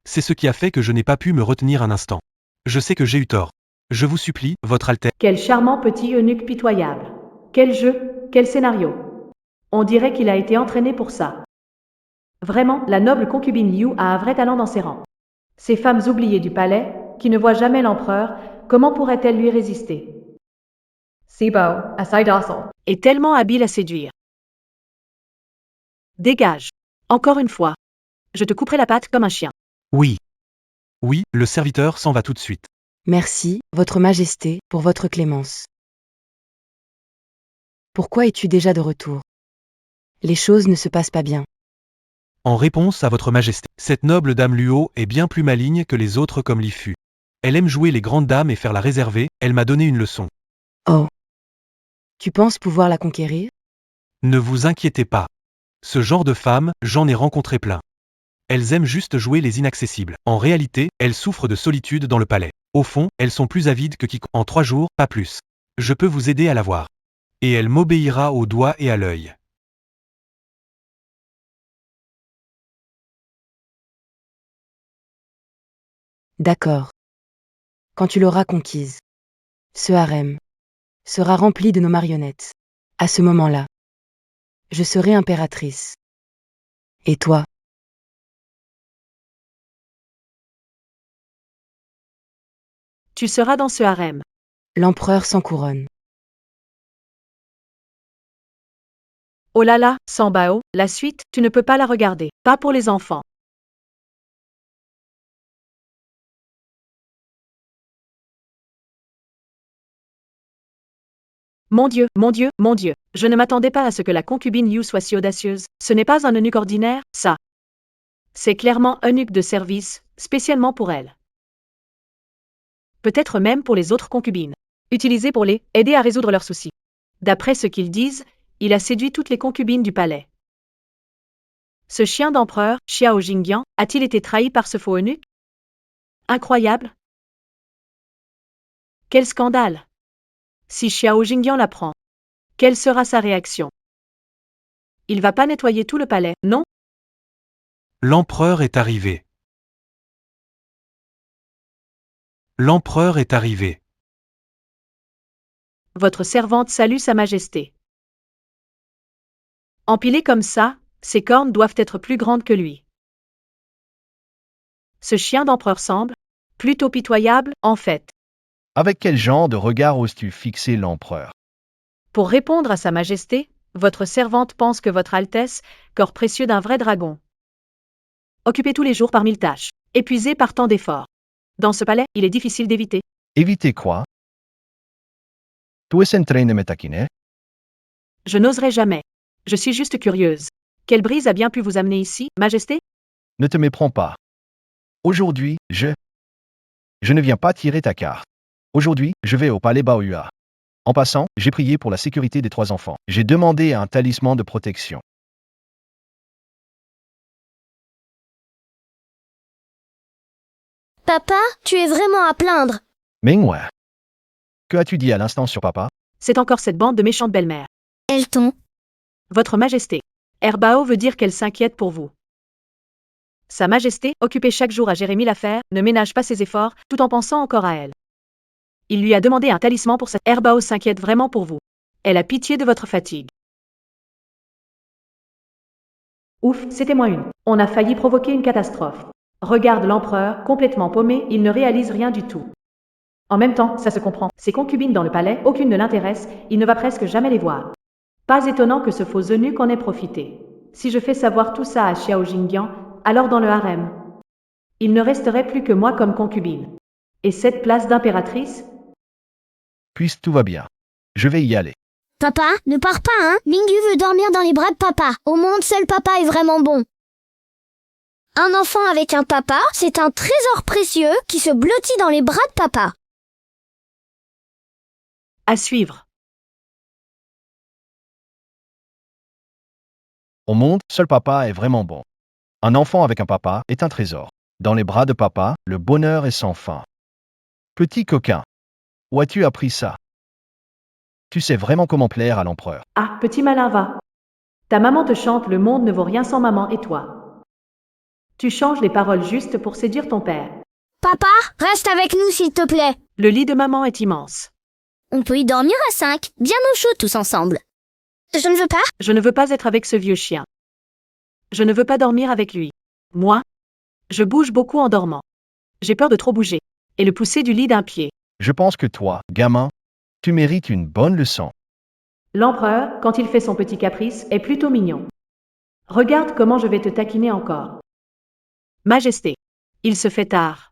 C'est ce qui a fait que je n'ai pas pu me retenir un instant. Je sais que j'ai eu tort. Je vous supplie, votre Altesse.
Quel charmant petit eunuque pitoyable. Quel jeu, quel scénario. On dirait qu'il a été entraîné pour ça. Vraiment, la noble concubine Liu a un vrai talent dans ses rangs. Ces femmes oubliées du palais, qui ne voient jamais l'empereur, comment pourraient-elles lui résister?
Sibo, Asai docile.
Est tellement habile à séduire. Dégage. Encore une fois. Je te couperai la patte comme un chien.
Oui. Oui, le serviteur s'en va tout de suite.
Merci, Votre Majesté, pour votre clémence. Pourquoi es-tu déjà de retour? Les choses ne se passent pas bien.
En réponse à votre majesté, cette noble dame Luo est bien plus maligne que les autres comme Lifu. Elle aime jouer les grandes dames et faire la réservée, elle m'a donné une leçon.
Oh. Tu penses pouvoir la conquérir?
Ne vous inquiétez pas. Ce genre de femmes, j'en ai rencontré plein. Elles aiment juste jouer les inaccessibles. En réalité, elles souffrent de solitude dans le palais. Au fond, elles sont plus avides que quiconque. En 3 jours, pas plus. Je peux vous aider à la voir. Et elle m'obéira au doigt et à l'œil.
D'accord. Quand tu l'auras conquise, ce harem sera rempli de nos marionnettes. À ce moment-là, je serai impératrice. Et toi?
Tu seras dans ce harem.
L'empereur sans couronne.
Oh là là, Sambao, la suite, tu ne peux pas la regarder. Pas pour les enfants. Mon Dieu, mon Dieu, mon Dieu. Je ne m'attendais pas à ce que la concubine Yu soit si audacieuse. Ce n'est pas un eunuque ordinaire, ça. C'est clairement un eunuque de service, spécialement pour elle. Peut-être même pour les autres concubines. Utilisé pour les aider à résoudre leurs soucis. D'après ce qu'ils disent, il a séduit toutes les concubines du palais. Ce chien d'empereur, Xiao Jingyan, a-t-il été trahi par ce faux eunuque? Incroyable! Quel scandale! Si Xiao Jingyan l'apprend, quelle sera sa réaction? Il va pas nettoyer tout le palais, non?
L'empereur est arrivé. L'empereur est arrivé.
Votre servante salue Sa Majesté. Empilées comme ça, ses cornes doivent être plus grandes que lui. Ce chien d'empereur semble plutôt pitoyable, en fait.
Avec quel genre de regard oses-tu fixer l'empereur?
Pour répondre à Sa Majesté, votre servante pense que Votre Altesse, corps précieux d'un vrai dragon. Occupé tous les jours par 1000 tâches, épuisé par tant d'efforts. Dans ce palais, il est difficile d'éviter.
Éviter quoi? Tu es en train de me taquiner?
Je n'oserais jamais. Je suis juste curieuse. Quelle brise a bien pu vous amener ici, Majesté?
Ne te méprends pas. Aujourd'hui, je ne viens pas tirer ta carte. Aujourd'hui, je vais au palais Baoyua. En passant, j'ai prié pour la sécurité des 3 enfants. J'ai demandé un talisman de protection.
Papa, tu es vraiment à plaindre.
Mingwa. Que as-tu dit à l'instant sur papa?
C'est encore cette bande de méchantes belles-mères.
Elles t'ont.
Votre Majesté. Herbao veut dire qu'elle s'inquiète pour vous. Sa Majesté, occupée chaque jour à Jérémie l'affaire, ne ménage pas ses efforts, tout en pensant encore à elle. Il lui a demandé un talisman pour cette. Herbao s'inquiète vraiment pour vous. Elle a pitié de votre fatigue. Ouf, c'était moins une. On a failli provoquer une catastrophe. Regarde l'empereur, complètement paumé, il ne réalise rien du tout. En même temps, ça se comprend. Ses concubines dans le palais, aucune ne l'intéresse, il ne va presque jamais les voir. Pas étonnant que ce faux eunuque en ait profité. Si je fais savoir tout ça à Xiao Jingyan, alors dans le harem, il ne resterait plus que moi comme concubine. Et cette place d'impératrice?
Puisque tout va bien. Je vais y aller.
Papa, ne pars pas, hein. Mingyu veut dormir dans les bras de papa. Au monde, seul papa est vraiment bon. Un enfant avec un papa, c'est un trésor précieux qui se blottit dans les bras de papa.
À suivre.
Au monde, seul papa est vraiment bon. Un enfant avec un papa est un trésor. Dans les bras de papa, le bonheur est sans fin. Petit coquin. Où as-tu appris ça? Tu sais vraiment comment plaire à l'empereur.
Ah, petit malin va. Ta maman te chante le monde ne vaut rien sans maman et toi. Tu changes les paroles justes pour séduire ton père.
Papa, reste avec nous s'il te plaît.
Le lit de maman est immense.
On peut y dormir à 5, bien au chaud tous ensemble. Je ne veux pas.
Je ne veux pas être avec ce vieux chien. Je ne veux pas dormir avec lui. Moi, je bouge beaucoup en dormant. J'ai peur de trop bouger et le pousser du lit d'un pied.
Je pense que toi, gamin, tu mérites une bonne leçon.
L'empereur, quand il fait son petit caprice, est plutôt mignon. Regarde comment je vais te taquiner encore. Majesté. Il se fait tard.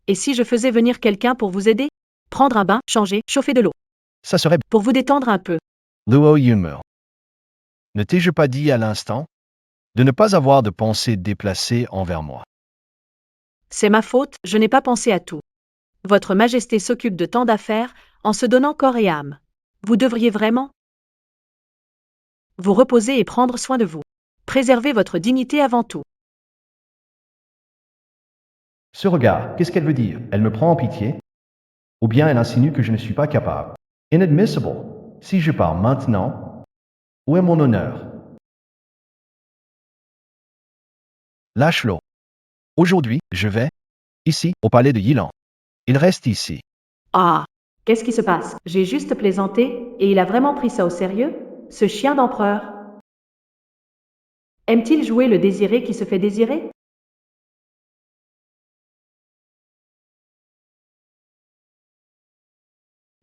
Et si je faisais venir quelqu'un pour vous aider? Prendre un bain, changer, chauffer de l'eau.
Ça serait
Pour vous détendre un peu.
Luo Yunmer. Ne t'ai-je pas dit à l'instant de ne pas avoir de pensée déplacée envers moi?
C'est ma faute, je n'ai pas pensé à tout. Votre Majesté s'occupe de tant d'affaires, en se donnant corps et âme. Vous devriez vraiment vous reposer et prendre soin de vous. Préservez votre dignité avant tout.
Ce regard, qu'est-ce qu'elle veut dire? Elle me prend en pitié? Ou bien elle insinue que je ne suis pas capable? Inadmissible. Si je pars maintenant, où est mon honneur? Lâche-le. Aujourd'hui, je vais, ici, au palais de Yilan. Il reste ici.
Ah, qu'est-ce qui se passe? J'ai juste plaisanté, et il a vraiment pris ça au sérieux? Ce chien d'empereur. Aime-t-il jouer le désiré qui se fait désirer?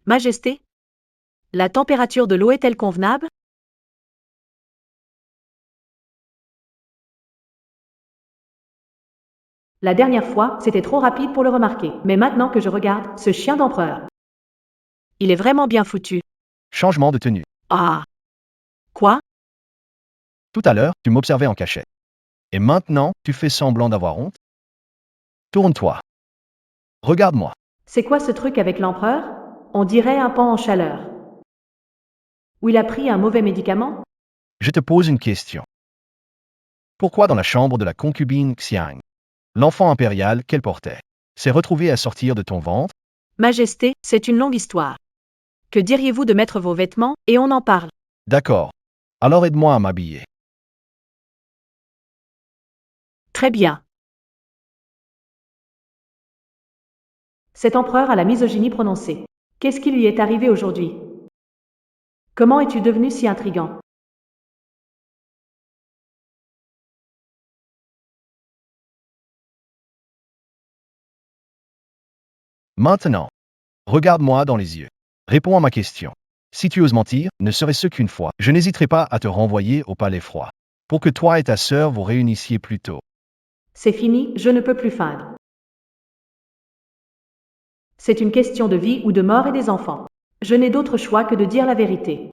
Majesté? La température de l'eau est-elle convenable? La dernière fois, c'était trop rapide pour le remarquer, mais maintenant que je regarde, ce chien d'empereur. Il est vraiment bien foutu.
Changement de tenue.
Ah. Quoi?
Tout à l'heure, tu m'observais en cachette. Et maintenant, tu fais semblant d'avoir honte? Tourne-toi. Regarde-moi.
C'est quoi ce truc avec l'empereur? On dirait un pan en chaleur. Ou il a pris un mauvais médicament?
Je te pose une question. Pourquoi dans la chambre de la concubine Xiang, l'enfant impérial qu'elle portait s'est retrouvé à sortir de ton ventre?
Majesté, c'est une longue histoire. Que diriez-vous de mettre vos vêtements, et on en parle?
D'accord. Alors aide-moi à m'habiller.
Très bien. Cet empereur a la misogynie prononcée. Qu'est-ce qui lui est arrivé aujourd'hui? Comment es-tu devenu si intrigant?
Maintenant, regarde-moi dans les yeux. Réponds à ma question. Si tu oses mentir, ne serait-ce qu'une fois, je n'hésiterai pas à te renvoyer au palais froid, pour que toi et ta sœur vous réunissiez plus tôt.
C'est fini, je ne peux plus feindre. C'est une question de vie ou de mort et des enfants. Je n'ai d'autre choix que de dire la vérité.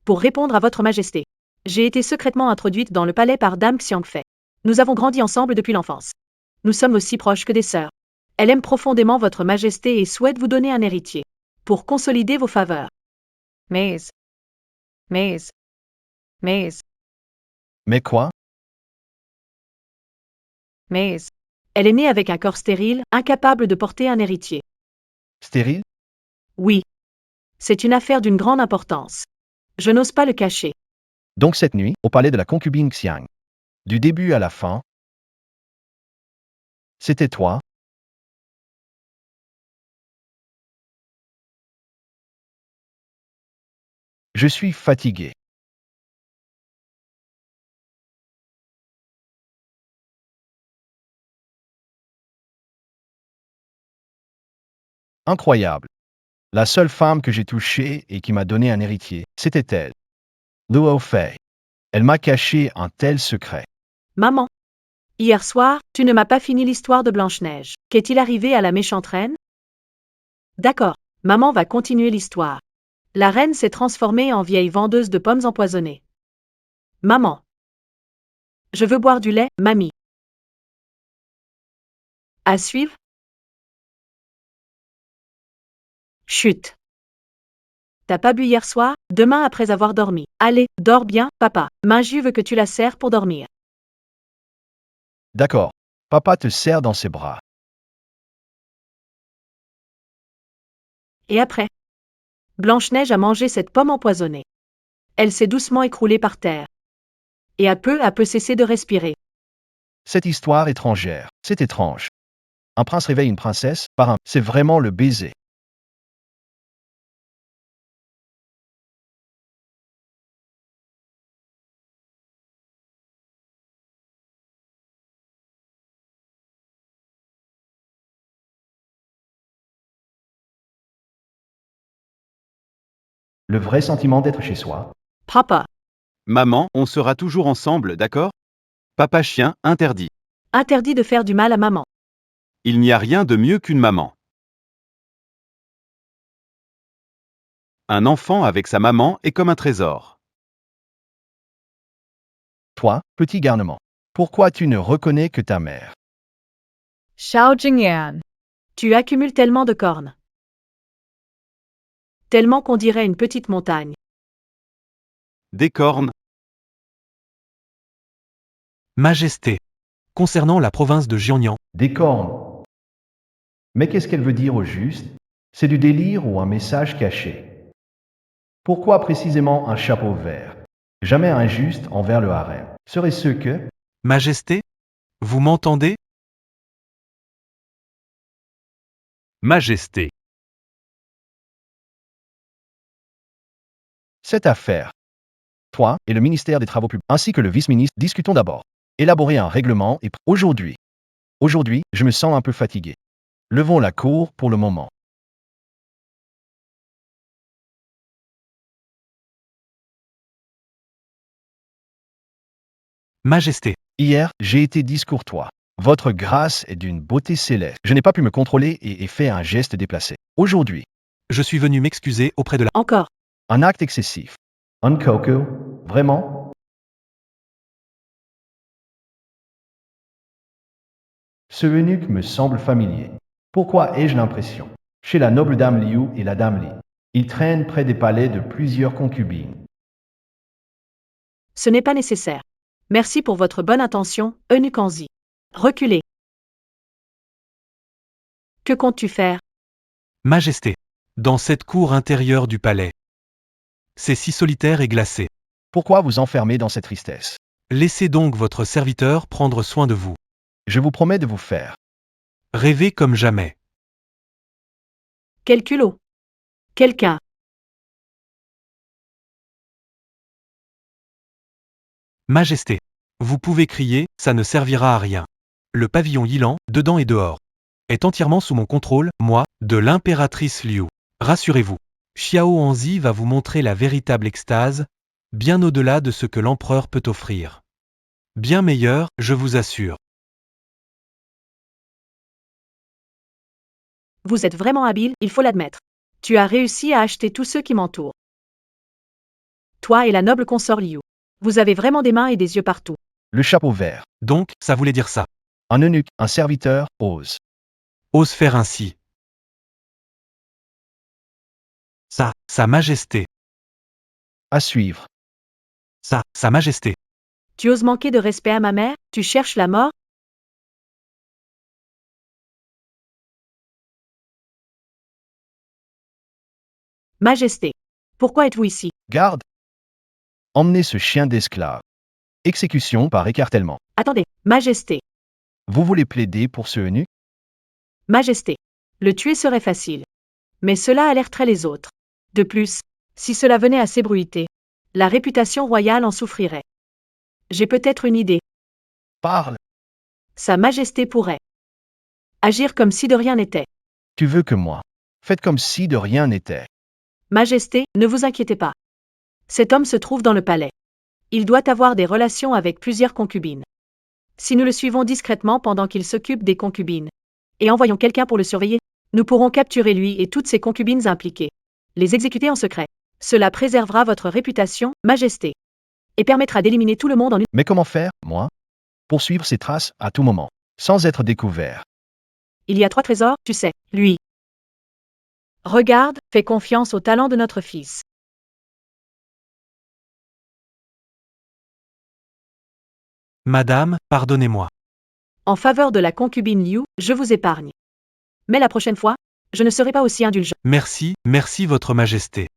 Pour répondre à votre Majesté, j'ai été secrètement introduite dans le palais par Dame Xiangfei. Nous avons grandi ensemble depuis l'enfance. Nous sommes aussi proches que des sœurs. Elle aime profondément votre Majesté et souhaite vous donner un héritier, pour consolider vos faveurs.
Maze. Maze. Maze.
Mais quoi?
Maze.
Elle est née avec un corps stérile, incapable de porter un héritier.
Stérile?
Oui. C'est une affaire d'une grande importance. Je n'ose pas le cacher.
Donc cette nuit, au palais de la concubine Xiang, du début à la fin, c'était toi? Je suis fatigué. Incroyable. La seule femme que j'ai touchée et qui m'a donné un héritier, c'était elle. Luo Fei. Elle m'a caché un tel secret.
Maman. Hier soir, tu ne m'as pas fini l'histoire de Blanche-Neige. Qu'est-il arrivé à la méchante reine? D'accord, maman va continuer l'histoire. La reine s'est transformée en vieille vendeuse de pommes empoisonnées. Maman. Je veux boire du lait, mamie. À suivre? Chut. T'as pas bu hier soir? Demain après avoir dormi. Allez, dors bien, papa. Minju veut que tu la serres pour dormir.
D'accord. Papa te serre dans ses bras.
Et après? Blanche-Neige a mangé cette pomme empoisonnée. Elle s'est doucement écroulée par terre. Et a peu cessé de respirer.
Cette histoire étrangère, c'est étrange. Un prince réveille une princesse par un... C'est vraiment le baiser. Le vrai sentiment d'être chez soi.
Papa.
Maman, on sera toujours ensemble, d'accord? Papa chien, interdit.
Interdit de faire du mal à maman.
Il n'y a rien de mieux qu'une maman. Un enfant avec sa maman est comme un trésor.
Toi, petit garnement, pourquoi tu ne reconnais que ta mère?
Xiao Jingyan.
Tu accumules tellement de cornes. Tellement qu'on dirait une petite montagne.
Des cornes.
Majesté. Concernant la province de Jiangnan,
Des cornes. Mais qu'est-ce qu'elle veut dire au juste? C'est du délire ou un message caché? Pourquoi précisément un chapeau vert? Jamais injuste envers le harem. Serait-ce que...
Majesté? Vous m'entendez?
Majesté.
Cette affaire. Toi et le ministère des Travaux publics, ainsi que le vice-ministre, discutons d'abord. Élaborer un règlement et... Aujourd'hui, je me sens un peu fatigué. Levons la cour pour le moment.
Majesté.
Hier, j'ai été discourtois. Votre grâce est d'une beauté céleste. Je n'ai pas pu me contrôler et ai fait un geste déplacé. Aujourd'hui,
Je suis venu m'excuser auprès de la...
Encore.
un acte excessif. Un coco, vraiment? Ce eunuque me semble familier. Pourquoi ai-je l'impression? Chez la noble dame Liu et la dame Li. Il traîne près des palais de plusieurs concubines.
Ce n'est pas nécessaire. Merci pour votre bonne intention, eunuque Anzi. Reculez. Que comptes-tu faire?
Majesté. Dans cette cour intérieure du palais. C'est si solitaire et glacé.
Pourquoi vous enfermer dans cette tristesse?
Laissez donc votre serviteur prendre soin de vous.
Je vous promets de vous faire.
Rêvez comme jamais.
Quel culot. Quelqu'un.
Majesté. Vous pouvez crier, ça ne servira à rien. Le pavillon Yilan, dedans et dehors, est entièrement sous mon contrôle, moi, de l'impératrice Liu. Rassurez-vous. Xiao Anzi va vous montrer la véritable extase, bien au-delà de ce que l'empereur peut offrir. Bien meilleur, je vous assure.
Vous êtes vraiment habile, il faut l'admettre. Tu as réussi à acheter tous ceux qui m'entourent. Toi et la noble consort Liu. Vous avez vraiment des mains et des yeux partout.
Le chapeau vert.
Donc, ça voulait dire ça.
Un eunuque, un serviteur, ose.
Ose faire ainsi. Ça, Sa Majesté.
À suivre.
Ça, Sa Majesté.
Tu oses manquer de respect à ma mère? Tu cherches la mort? Majesté. Pourquoi êtes-vous ici?
Garde. Emmenez ce chien d'esclave. Exécution par écartèlement.
Attendez, Majesté.
Vous voulez plaider pour ce eunuque?
Majesté. Le tuer serait facile. Mais cela alerterait les autres. De plus, si cela venait à s'ébruiter, la réputation royale en souffrirait. J'ai peut-être une idée.
Parle.
Sa Majesté pourrait agir comme si de rien n'était.
Tu veux que moi? Faites comme si de rien n'était.
Majesté, ne vous inquiétez pas. Cet homme se trouve dans le palais. Il doit avoir des relations avec plusieurs concubines. Si nous le suivons discrètement pendant qu'il s'occupe des concubines, et envoyons quelqu'un pour le surveiller, nous pourrons capturer lui et toutes ses concubines impliquées. Les exécuter en secret. Cela préservera votre réputation, Majesté. Et permettra d'éliminer tout le monde en une...
Mais comment faire, moi? Poursuivre ses traces à tout moment, sans être découvert.
Il y a 3 trésors, tu sais, lui. Regarde, fais confiance au talent de notre fils.
Madame, pardonnez-moi.
En faveur de la concubine Liu, je vous épargne. Mais la prochaine fois, je ne serai pas aussi indulgent.
Merci, merci Votre Majesté.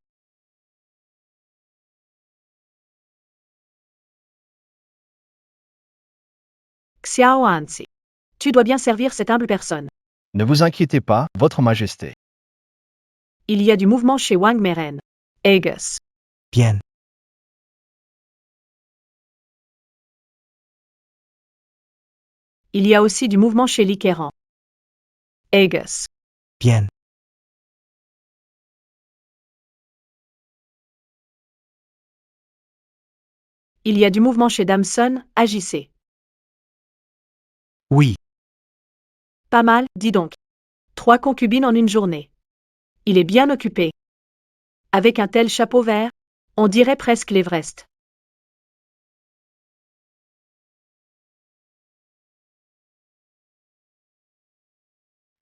Xiao Anzi. Tu dois bien servir cette humble personne.
Ne vous inquiétez pas, Votre Majesté.
Il y a du mouvement chez Wang Meren. Aegis.
Bien.
Il y a aussi du mouvement chez Li Keran. Aegis.
Bien.
Il y a du mouvement chez Damson, agissez.
Oui.
Pas mal, dis donc. 3 concubines en une journée. Il est bien occupé. Avec un tel chapeau vert, on dirait presque l'Everest.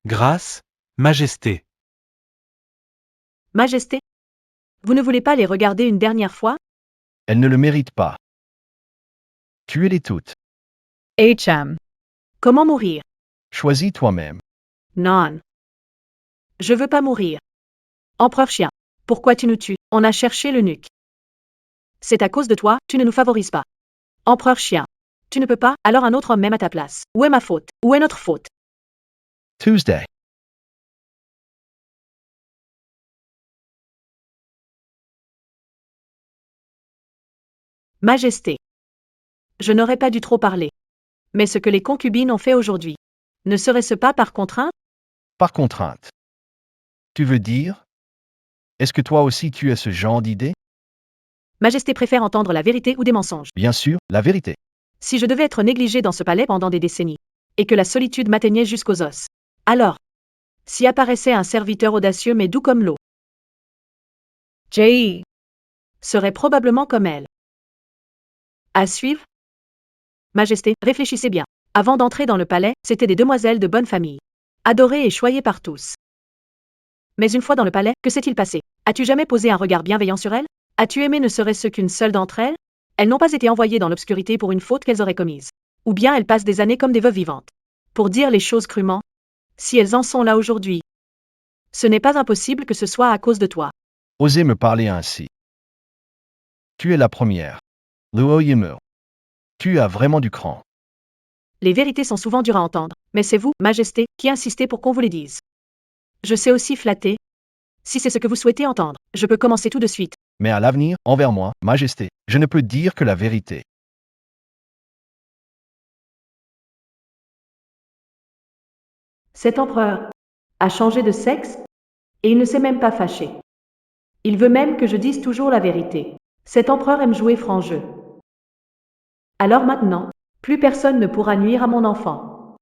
Grâce, Majesté.
Majesté, vous ne voulez pas les regarder une dernière fois?
Elle ne le mérite pas. Tuez-les toutes.
HM.
Comment mourir?
Choisis toi-même.
Non. Je veux pas mourir. Empereur chien, pourquoi tu nous tues? On a cherché l'eunuque. C'est à cause de toi, tu ne nous favorises pas. Empereur chien, tu ne peux pas, alors un autre homme même à ta place. Où est ma faute? Où est notre faute?
Tuesday.
Majesté. Je n'aurais pas dû trop parler. Mais ce que les concubines ont fait aujourd'hui, ne serait-ce pas par contrainte?
Par contrainte. Tu veux dire? Est-ce que toi aussi tu as ce genre d'idée?
Majesté préfère entendre la vérité ou des mensonges.
Bien sûr, la vérité.
Si je devais être négligée dans ce palais pendant des décennies, et que la solitude m'atteignait jusqu'aux os, alors, s'y apparaissait un serviteur audacieux mais doux comme l'eau,
JE.
serait probablement comme elle. À suivre? Majesté, réfléchissez bien. Avant d'entrer dans le palais, c'étaient des demoiselles de bonne famille. Adorées et choyées par tous. Mais une fois dans le palais, que s'est-il passé? As-tu jamais posé un regard bienveillant sur elles? As-tu aimé ne serait-ce qu'une seule d'entre elles? Elles n'ont pas été envoyées dans l'obscurité pour une faute qu'elles auraient commise. Ou bien elles passent des années comme des veuves vivantes. Pour dire les choses crûment, si elles en sont là aujourd'hui, ce n'est pas impossible que ce soit à cause de toi.
Osez me parler ainsi. Tu es la première. Luo Yimur. Tu as vraiment du cran.
Les vérités sont souvent dures à entendre, mais c'est vous, Majesté, qui insistez pour qu'on vous les dise. Je sais aussi flatter. Si c'est ce que vous souhaitez entendre, je peux commencer tout de suite.
Mais à l'avenir, envers moi, Majesté, je ne peux dire que la vérité.
Cet empereur a changé de sexe, et il ne s'est même pas fâché. Il veut même que je dise toujours la vérité. Cet empereur aime jouer franc jeu. Alors maintenant, plus personne ne pourra nuire à mon enfant.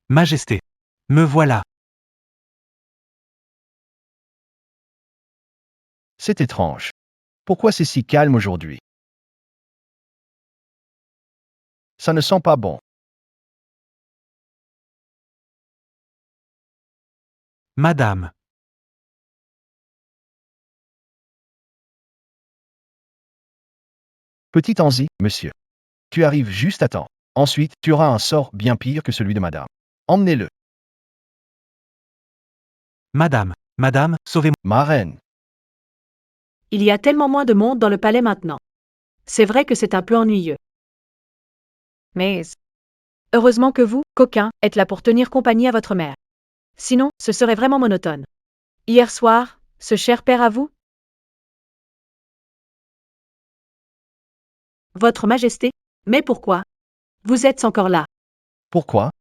Majesté. Me voilà.
C'est étrange. Pourquoi c'est si calme aujourd'hui? Ça ne sent pas bon.
Madame.
Petit Anzi, monsieur. Tu arrives juste à temps. Ensuite, tu auras un sort bien pire que celui de madame. Emmenez-le.
Madame. Madame, sauvez-moi.
Ma reine.
Il y a tellement moins de monde dans le palais maintenant. C'est vrai que c'est un peu ennuyeux.
Mais
Heureusement que vous, coquin, êtes là pour tenir compagnie à votre mère. Sinon, ce serait vraiment monotone. Hier soir, ce cher père à vous? Votre Majesté? Mais pourquoi? Vous êtes encore là.
Pourquoi?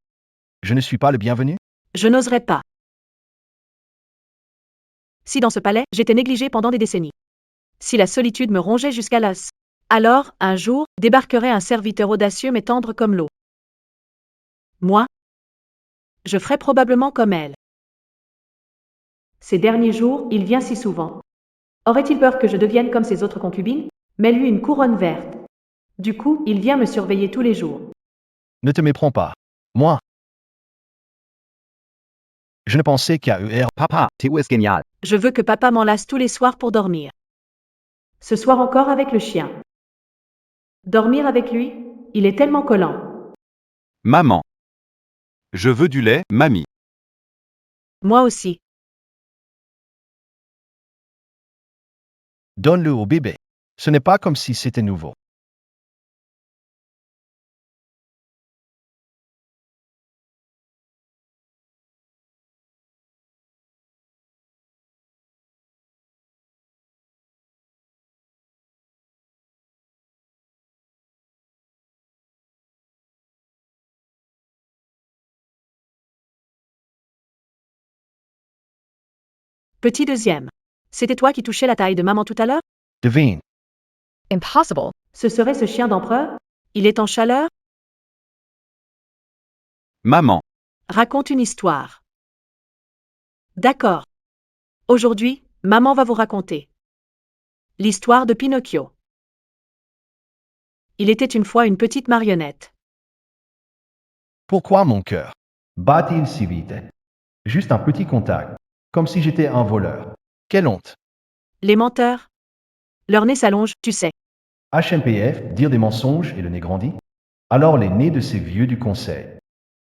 Je ne suis pas le bienvenu?
Je n'oserais pas. Si dans ce palais, j'étais négligée pendant des décennies. Si la solitude me rongeait jusqu'à l'os. Alors, un jour, débarquerait un serviteur audacieux mais tendre comme l'eau. Moi? Je ferais probablement comme elle. Ces derniers jours, il vient si souvent. Aurait-il peur que je devienne comme ses autres concubines? Mets-lui une couronne verte. Du coup, il vient me surveiller tous les jours.
Ne te méprends pas. Moi. Je ne pensais qu'à ER.
Papa, tu es génial.
Je veux que papa m'enlace tous les soirs pour dormir. Ce soir encore avec le chien. Dormir avec lui, il est tellement collant.
Maman. Je veux du lait, mamie.
Moi aussi.
Donne-le au bébé. Ce n'est pas comme si c'était nouveau.
Petit deuxième. C'était toi qui touchais la taille de maman tout à l'heure?
Devine.
Impossible.
Ce serait ce chien d'empereur? Il est en chaleur?
Maman.
Raconte une histoire. D'accord. Aujourd'hui, maman va vous raconter l'histoire de Pinocchio. Il était une fois une petite marionnette.
Pourquoi mon cœur bat-il si vite? Juste un petit contact, comme si j'étais un voleur. Quelle honte.
Les menteurs. Leur nez s'allonge, tu sais.
HMPF, dire des mensonges et le nez grandit? Alors les nez de ces vieux du conseil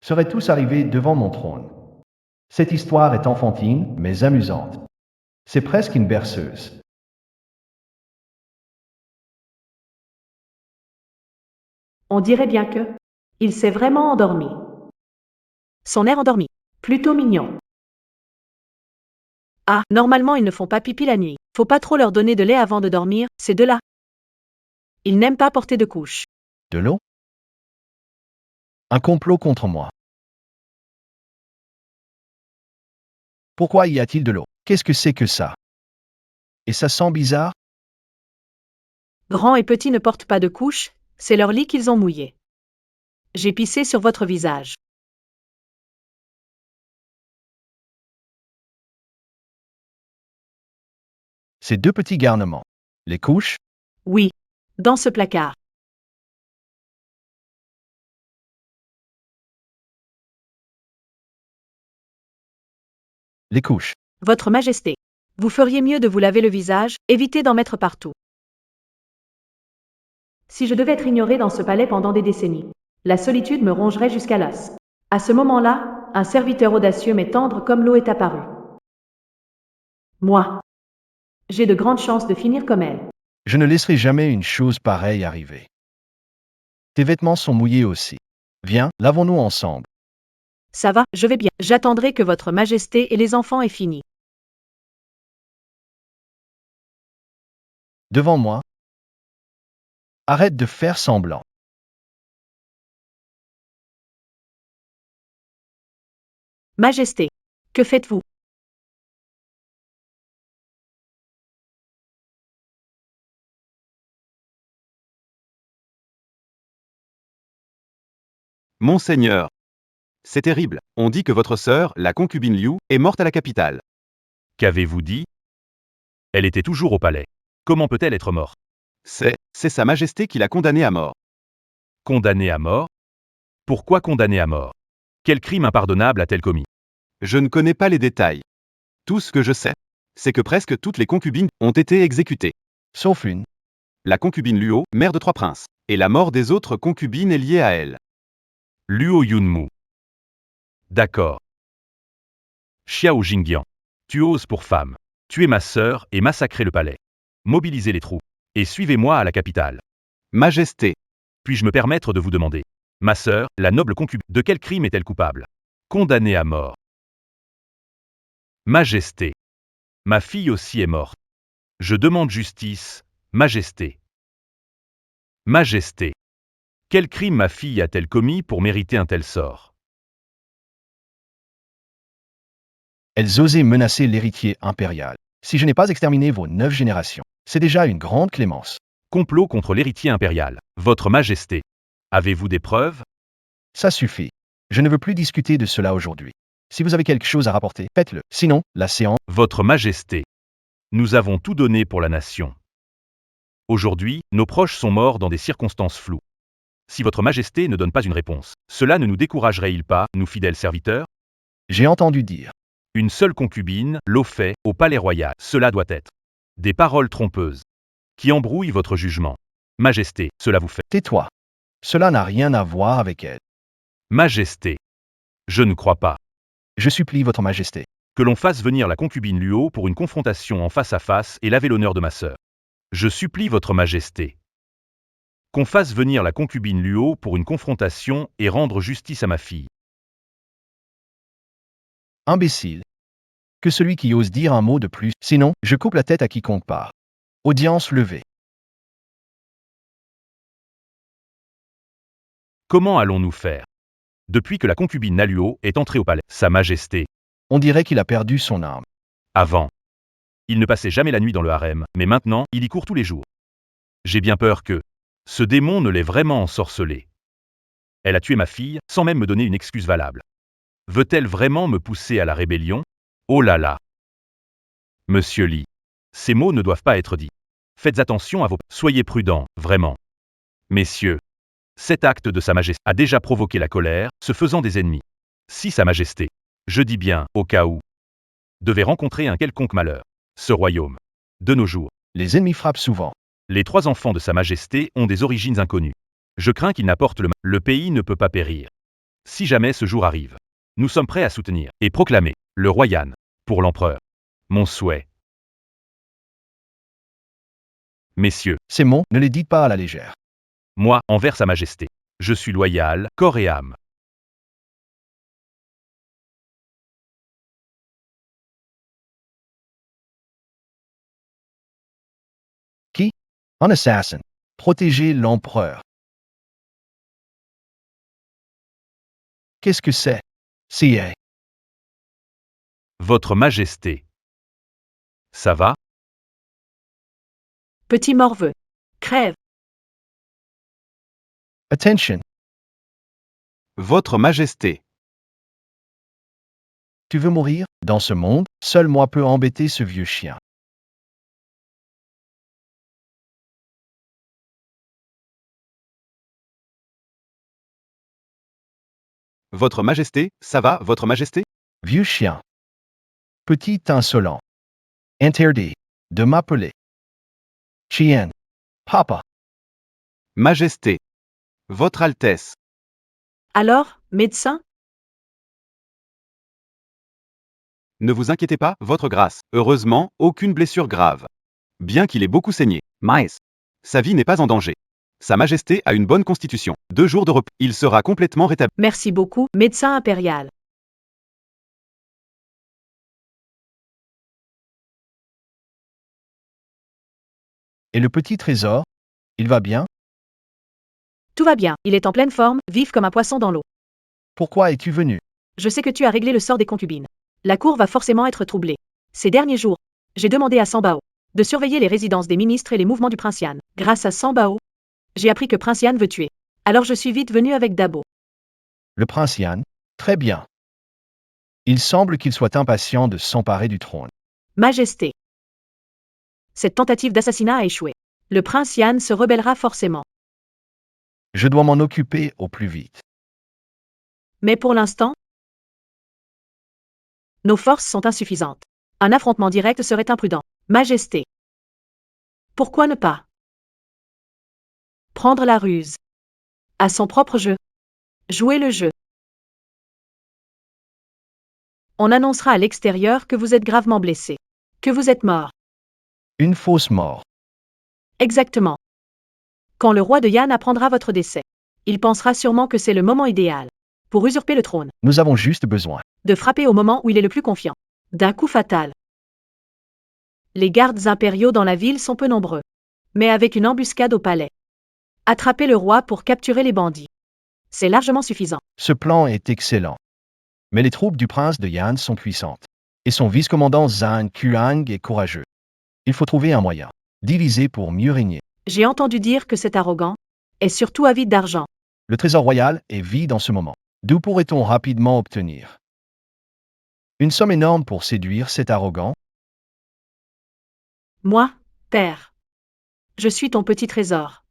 seraient tous arrivés devant mon trône. Cette histoire est enfantine, mais amusante. C'est presque une berceuse.
On dirait bien que il s'est vraiment endormi. Son air endormi. Plutôt mignon. Ah, normalement ils ne font pas pipi la nuit. Faut pas trop leur donner de lait avant de dormir, ces deux-là. Ils n'aiment pas porter de couche.
De l'eau? Un complot contre moi. Pourquoi y a-t-il de l'eau? Qu'est-ce que c'est que ça? Et ça sent bizarre?
Grands et petits ne portent pas de couche, c'est leur lit qu'ils ont mouillé. J'ai pissé sur votre visage.
Ces deux petits garnements. Les couches?
Oui, dans ce placard.
Les couches.
Votre Majesté, vous feriez mieux de vous laver le visage, évitez d'en mettre partout. Si je devais être ignorée dans ce palais pendant des décennies, la solitude me rongerait jusqu'à l'os. À ce moment-là, un serviteur audacieux mais tendre comme l'eau est apparu. Moi. J'ai de grandes chances de finir comme elle.
Je ne laisserai jamais une chose pareille arriver. Tes vêtements sont mouillés aussi. Viens, lavons-nous ensemble.
Ça va, je vais bien. J'attendrai que votre Majesté et les enfants aient fini.
Devant moi. Arrête de faire semblant.
Majesté, que faites-vous?
Monseigneur. C'est terrible. On dit que votre sœur, la concubine Liu, est morte à la capitale.
Qu'avez-vous dit? Elle était toujours au palais. Comment peut-elle être morte?
C'est Sa Majesté qui l'a condamnée à mort.
Condamnée à mort? Pourquoi condamnée à mort? Quel crime impardonnable a-t-elle commis?
Je ne connais pas les détails. Tout ce que je sais, c'est que presque toutes les concubines ont été exécutées.
Sauf une.
La concubine Luo, mère de 3 princes. Et la mort des autres concubines est liée à elle.
Luo Yunmu. D'accord. Xiao Jingyan. Tu oses pour femme tuer ma sœur et massacrer le palais. Mobilisez les troupes. Et suivez-moi à la capitale.
Majesté.
Puis-je me permettre de vous demander, ma sœur, la noble concubine, de quel crime est-elle coupable? Condamnée à mort. Majesté. Ma fille aussi est morte. Je demande justice, Majesté. Majesté. Quel crime ma fille a-t-elle commis pour mériter un tel sort?
Elles osaient menacer l'héritier impérial. Si je n'ai pas exterminé vos 9 générations, c'est déjà une grande clémence.
Complot contre l'héritier impérial. Votre Majesté. Avez-vous des preuves?
Ça suffit. Je ne veux plus discuter de cela aujourd'hui. Si vous avez quelque chose à rapporter, faites-le. Sinon, la séance...
Votre Majesté. Nous avons tout donné pour la nation. Aujourd'hui, nos proches sont morts dans des circonstances floues. Si votre Majesté ne donne pas une réponse, cela ne nous découragerait-il pas, nous fidèles serviteurs?
J'ai entendu dire.
Une seule concubine, l'au fait, au palais royal. Cela doit être des paroles trompeuses qui embrouillent votre jugement. Majesté, cela vous fait.
Tais-toi. Cela n'a rien à voir avec elle.
Majesté. Je ne crois pas.
Je supplie votre Majesté.
Que l'on fasse venir la concubine Luo pour une confrontation en face à face et laver l'honneur de ma sœur. Je supplie votre Majesté. Qu'on fasse venir la concubine Luo pour une confrontation et rendre justice à ma fille.
Imbécile. Que celui qui ose dire un mot de plus, sinon, je coupe la tête à quiconque part. Audience levée.
Comment allons-nous faire? Depuis que la concubine Naluo est entrée au palais, Sa Majesté.
On dirait qu'il a perdu son âme.
Avant.
Il ne passait jamais la nuit dans le harem, mais maintenant, il y court tous les jours. J'ai bien peur que ce démon ne l'ait vraiment ensorcelé. Elle a tué ma fille, sans même me donner une excuse valable. Veut-elle vraiment me pousser à la rébellion? Oh là là! Monsieur Lee, ces mots ne doivent pas être dits. Faites attention à vos... Soyez prudents, vraiment. Messieurs, cet acte de Sa Majesté a déjà provoqué la colère, se faisant des ennemis. Si Sa Majesté, je dis bien, au cas où, devait rencontrer un quelconque malheur, ce royaume, de nos jours,
Les ennemis frappent souvent.
les 3 enfants de Sa Majesté ont des origines inconnues. Je crains qu'ils n'apportent le mal. Le pays ne peut pas périr. Si jamais ce jour arrive, nous sommes prêts à soutenir et proclamer le Royan pour l'empereur. Mon souhait. Messieurs,
Ces mots, ne les dites pas à la légère.
moi, envers Sa Majesté, je suis loyal, corps et âme.
Un assassin. Protéger l'empereur. Qu'est-ce que c'est? CIA.
Votre Majesté. Ça va?
Petit morveux. Crève.
Attention.
Votre Majesté.
Tu veux mourir? Dans ce monde, seul moi peux embêter ce vieux chien.
Votre Majesté, ça va, Votre Majesté?
Vieux chien. Petit insolent. Interdit de m'appeler. Chien. Papa.
Majesté. Votre Altesse.
Alors, médecin?
Ne vous inquiétez pas, Votre Grâce. Heureusement, aucune blessure grave. Bien qu'il ait beaucoup saigné, mais sa vie n'est pas en danger. Sa Majesté a une bonne constitution. 2 jours de repos. Il sera complètement rétabli.
Merci beaucoup, médecin impérial.
Et le petit trésor? Il va bien?
Tout va bien, il est en pleine forme, vif comme un poisson dans l'eau.
Pourquoi es-tu venu?
Je sais que tu as réglé le sort des concubines. La cour va forcément être troublée. Ces derniers jours, j'ai demandé à Sambao de surveiller les résidences des ministres et les mouvements du prince Yan. Grâce à Sambao, j'ai appris que prince Yan veut tuer. Alors je suis vite venu avec Dabo.
Le prince Yan? Très bien. Il semble qu'il soit impatient de s'emparer du trône.
Majesté. Cette tentative d'assassinat a échoué. Le prince Yan se rebellera forcément.
Je dois m'en occuper au plus vite.
Mais pour l'instant, nos forces sont insuffisantes. Un affrontement direct serait imprudent. Majesté. Pourquoi ne pas prendre la ruse à son propre jeu? Jouer le jeu. On annoncera à l'extérieur que vous êtes gravement blessé. Que vous êtes mort.
Une fausse mort.
Exactement. Quand le roi de Yan apprendra votre décès, il pensera sûrement que c'est le moment idéal pour usurper le trône,
Nous avons juste besoin.
de frapper au moment où il est le plus confiant. D'un coup fatal. Les gardes impériaux dans la ville sont peu nombreux, mais avec une embuscade au palais. Attraper le roi pour capturer les bandits. C'est largement suffisant.
Ce plan est excellent. Mais les troupes du prince de Yan sont puissantes. Et son vice-commandant Zhang Kuang est courageux. Il faut trouver un moyen. Diviser pour mieux régner.
J'ai entendu dire que cet arrogant est surtout avide d'argent.
Le trésor royal est vide en ce moment. D'où pourrait-on rapidement obtenir une somme énorme pour séduire cet arrogant?
Moi, père. Je suis ton petit trésor.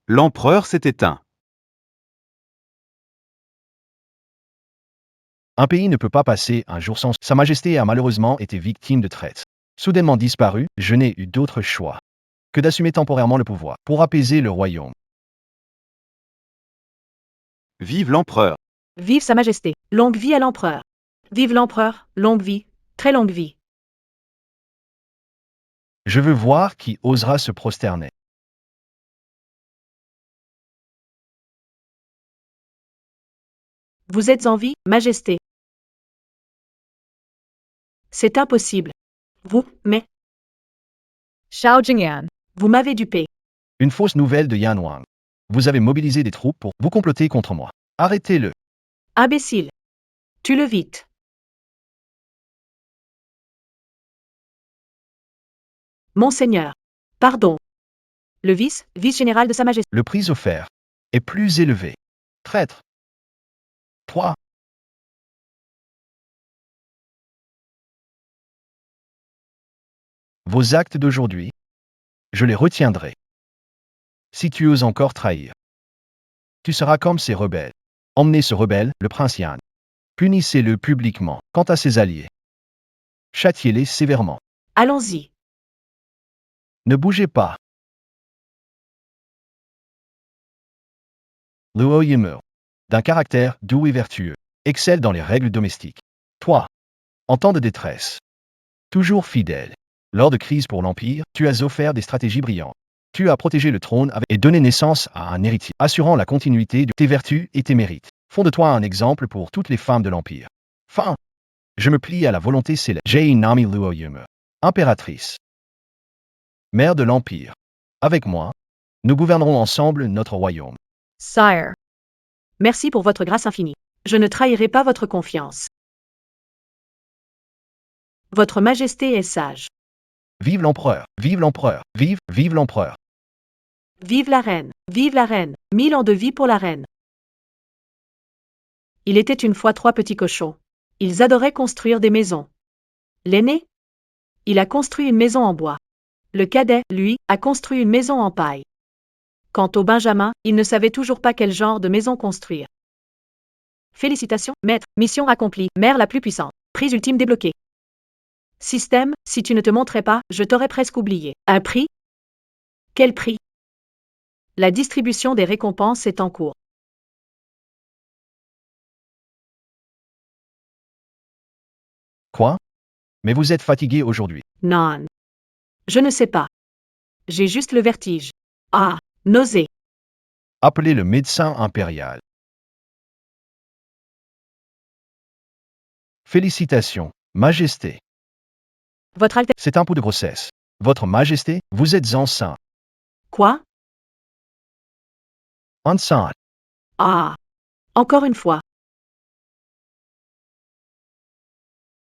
L'empereur s'est éteint.
Un pays ne peut pas passer un jour sans... Sa Majesté a malheureusement été victime de traite. Soudainement disparu, je n'ai eu d'autre choix que d'assumer temporairement le pouvoir pour apaiser le royaume.
Vive l'empereur.
Vive Sa Majesté. Longue vie à l'empereur. Vive l'empereur, longue vie, très longue vie.
Je veux voir qui osera se prosterner.
Vous êtes en vie, Majesté. C'est impossible. Mais
Xiao Jingyan.
vous m'avez dupé.
Une fausse nouvelle de Yan Wang. Vous avez mobilisé des troupes pour vous comploter contre moi. Arrêtez-le.
Imbécile. Tue-le vite. Monseigneur. Pardon. Le vice-général de Sa Majesté.
Le prix offert est plus élevé. Traître. 3. Vos actes d'aujourd'hui, je les retiendrai. Si tu oses encore trahir, tu seras comme ces rebelles. Emmenez ce rebelle, le prince Yan. Punissez-le publiquement. Quant à ses alliés, châtiez-les sévèrement.
Allons-y.
Ne bougez pas. Luo Yimur, d'un caractère doux et vertueux, excelle dans les règles domestiques. 3. En temps de détresse, toujours fidèle. Lors de crises pour l'Empire, tu as offert des stratégies brillantes. Tu as protégé le trône et donné naissance à un héritier, assurant la continuité de tes vertus et tes mérites. Font de toi un exemple pour toutes les femmes de l'Empire. Fin. Je me plie à la volonté céleste. Jai Nami Luo Yimur, impératrice, mère de l'Empire. Avec moi, nous gouvernerons ensemble notre royaume.
Sire.
Merci pour votre grâce infinie. Je ne trahirai pas votre confiance. Votre Majesté est sage.
Vive l'empereur, vive l'empereur, vive l'empereur.
Vive la reine, 1000 ans de vie pour la reine. Il était une fois 3 petits cochons. Ils adoraient construire des maisons. L'aîné, il a construit une maison en bois. Le cadet, lui, a construit une maison en paille. Quant au Benjamin, il ne savait toujours pas quel genre de maison construire. Félicitations, maître, mission accomplie, mère la plus puissante, prix ultime débloqué. Système, si tu ne te montrais pas, je t'aurais presque oublié. Un prix? Quel prix? La distribution des récompenses est en cours.
Quoi? Mais vous êtes fatigué aujourd'hui.
Non. Je ne sais pas. J'ai juste le vertige. Ah, nausée.
Appelez le médecin impérial. Félicitations, Majesté.
Votre Altesse.
C'est un coup de grossesse. Votre Majesté, vous êtes enceinte.
Quoi?
Enceinte.
Ah. Encore une fois.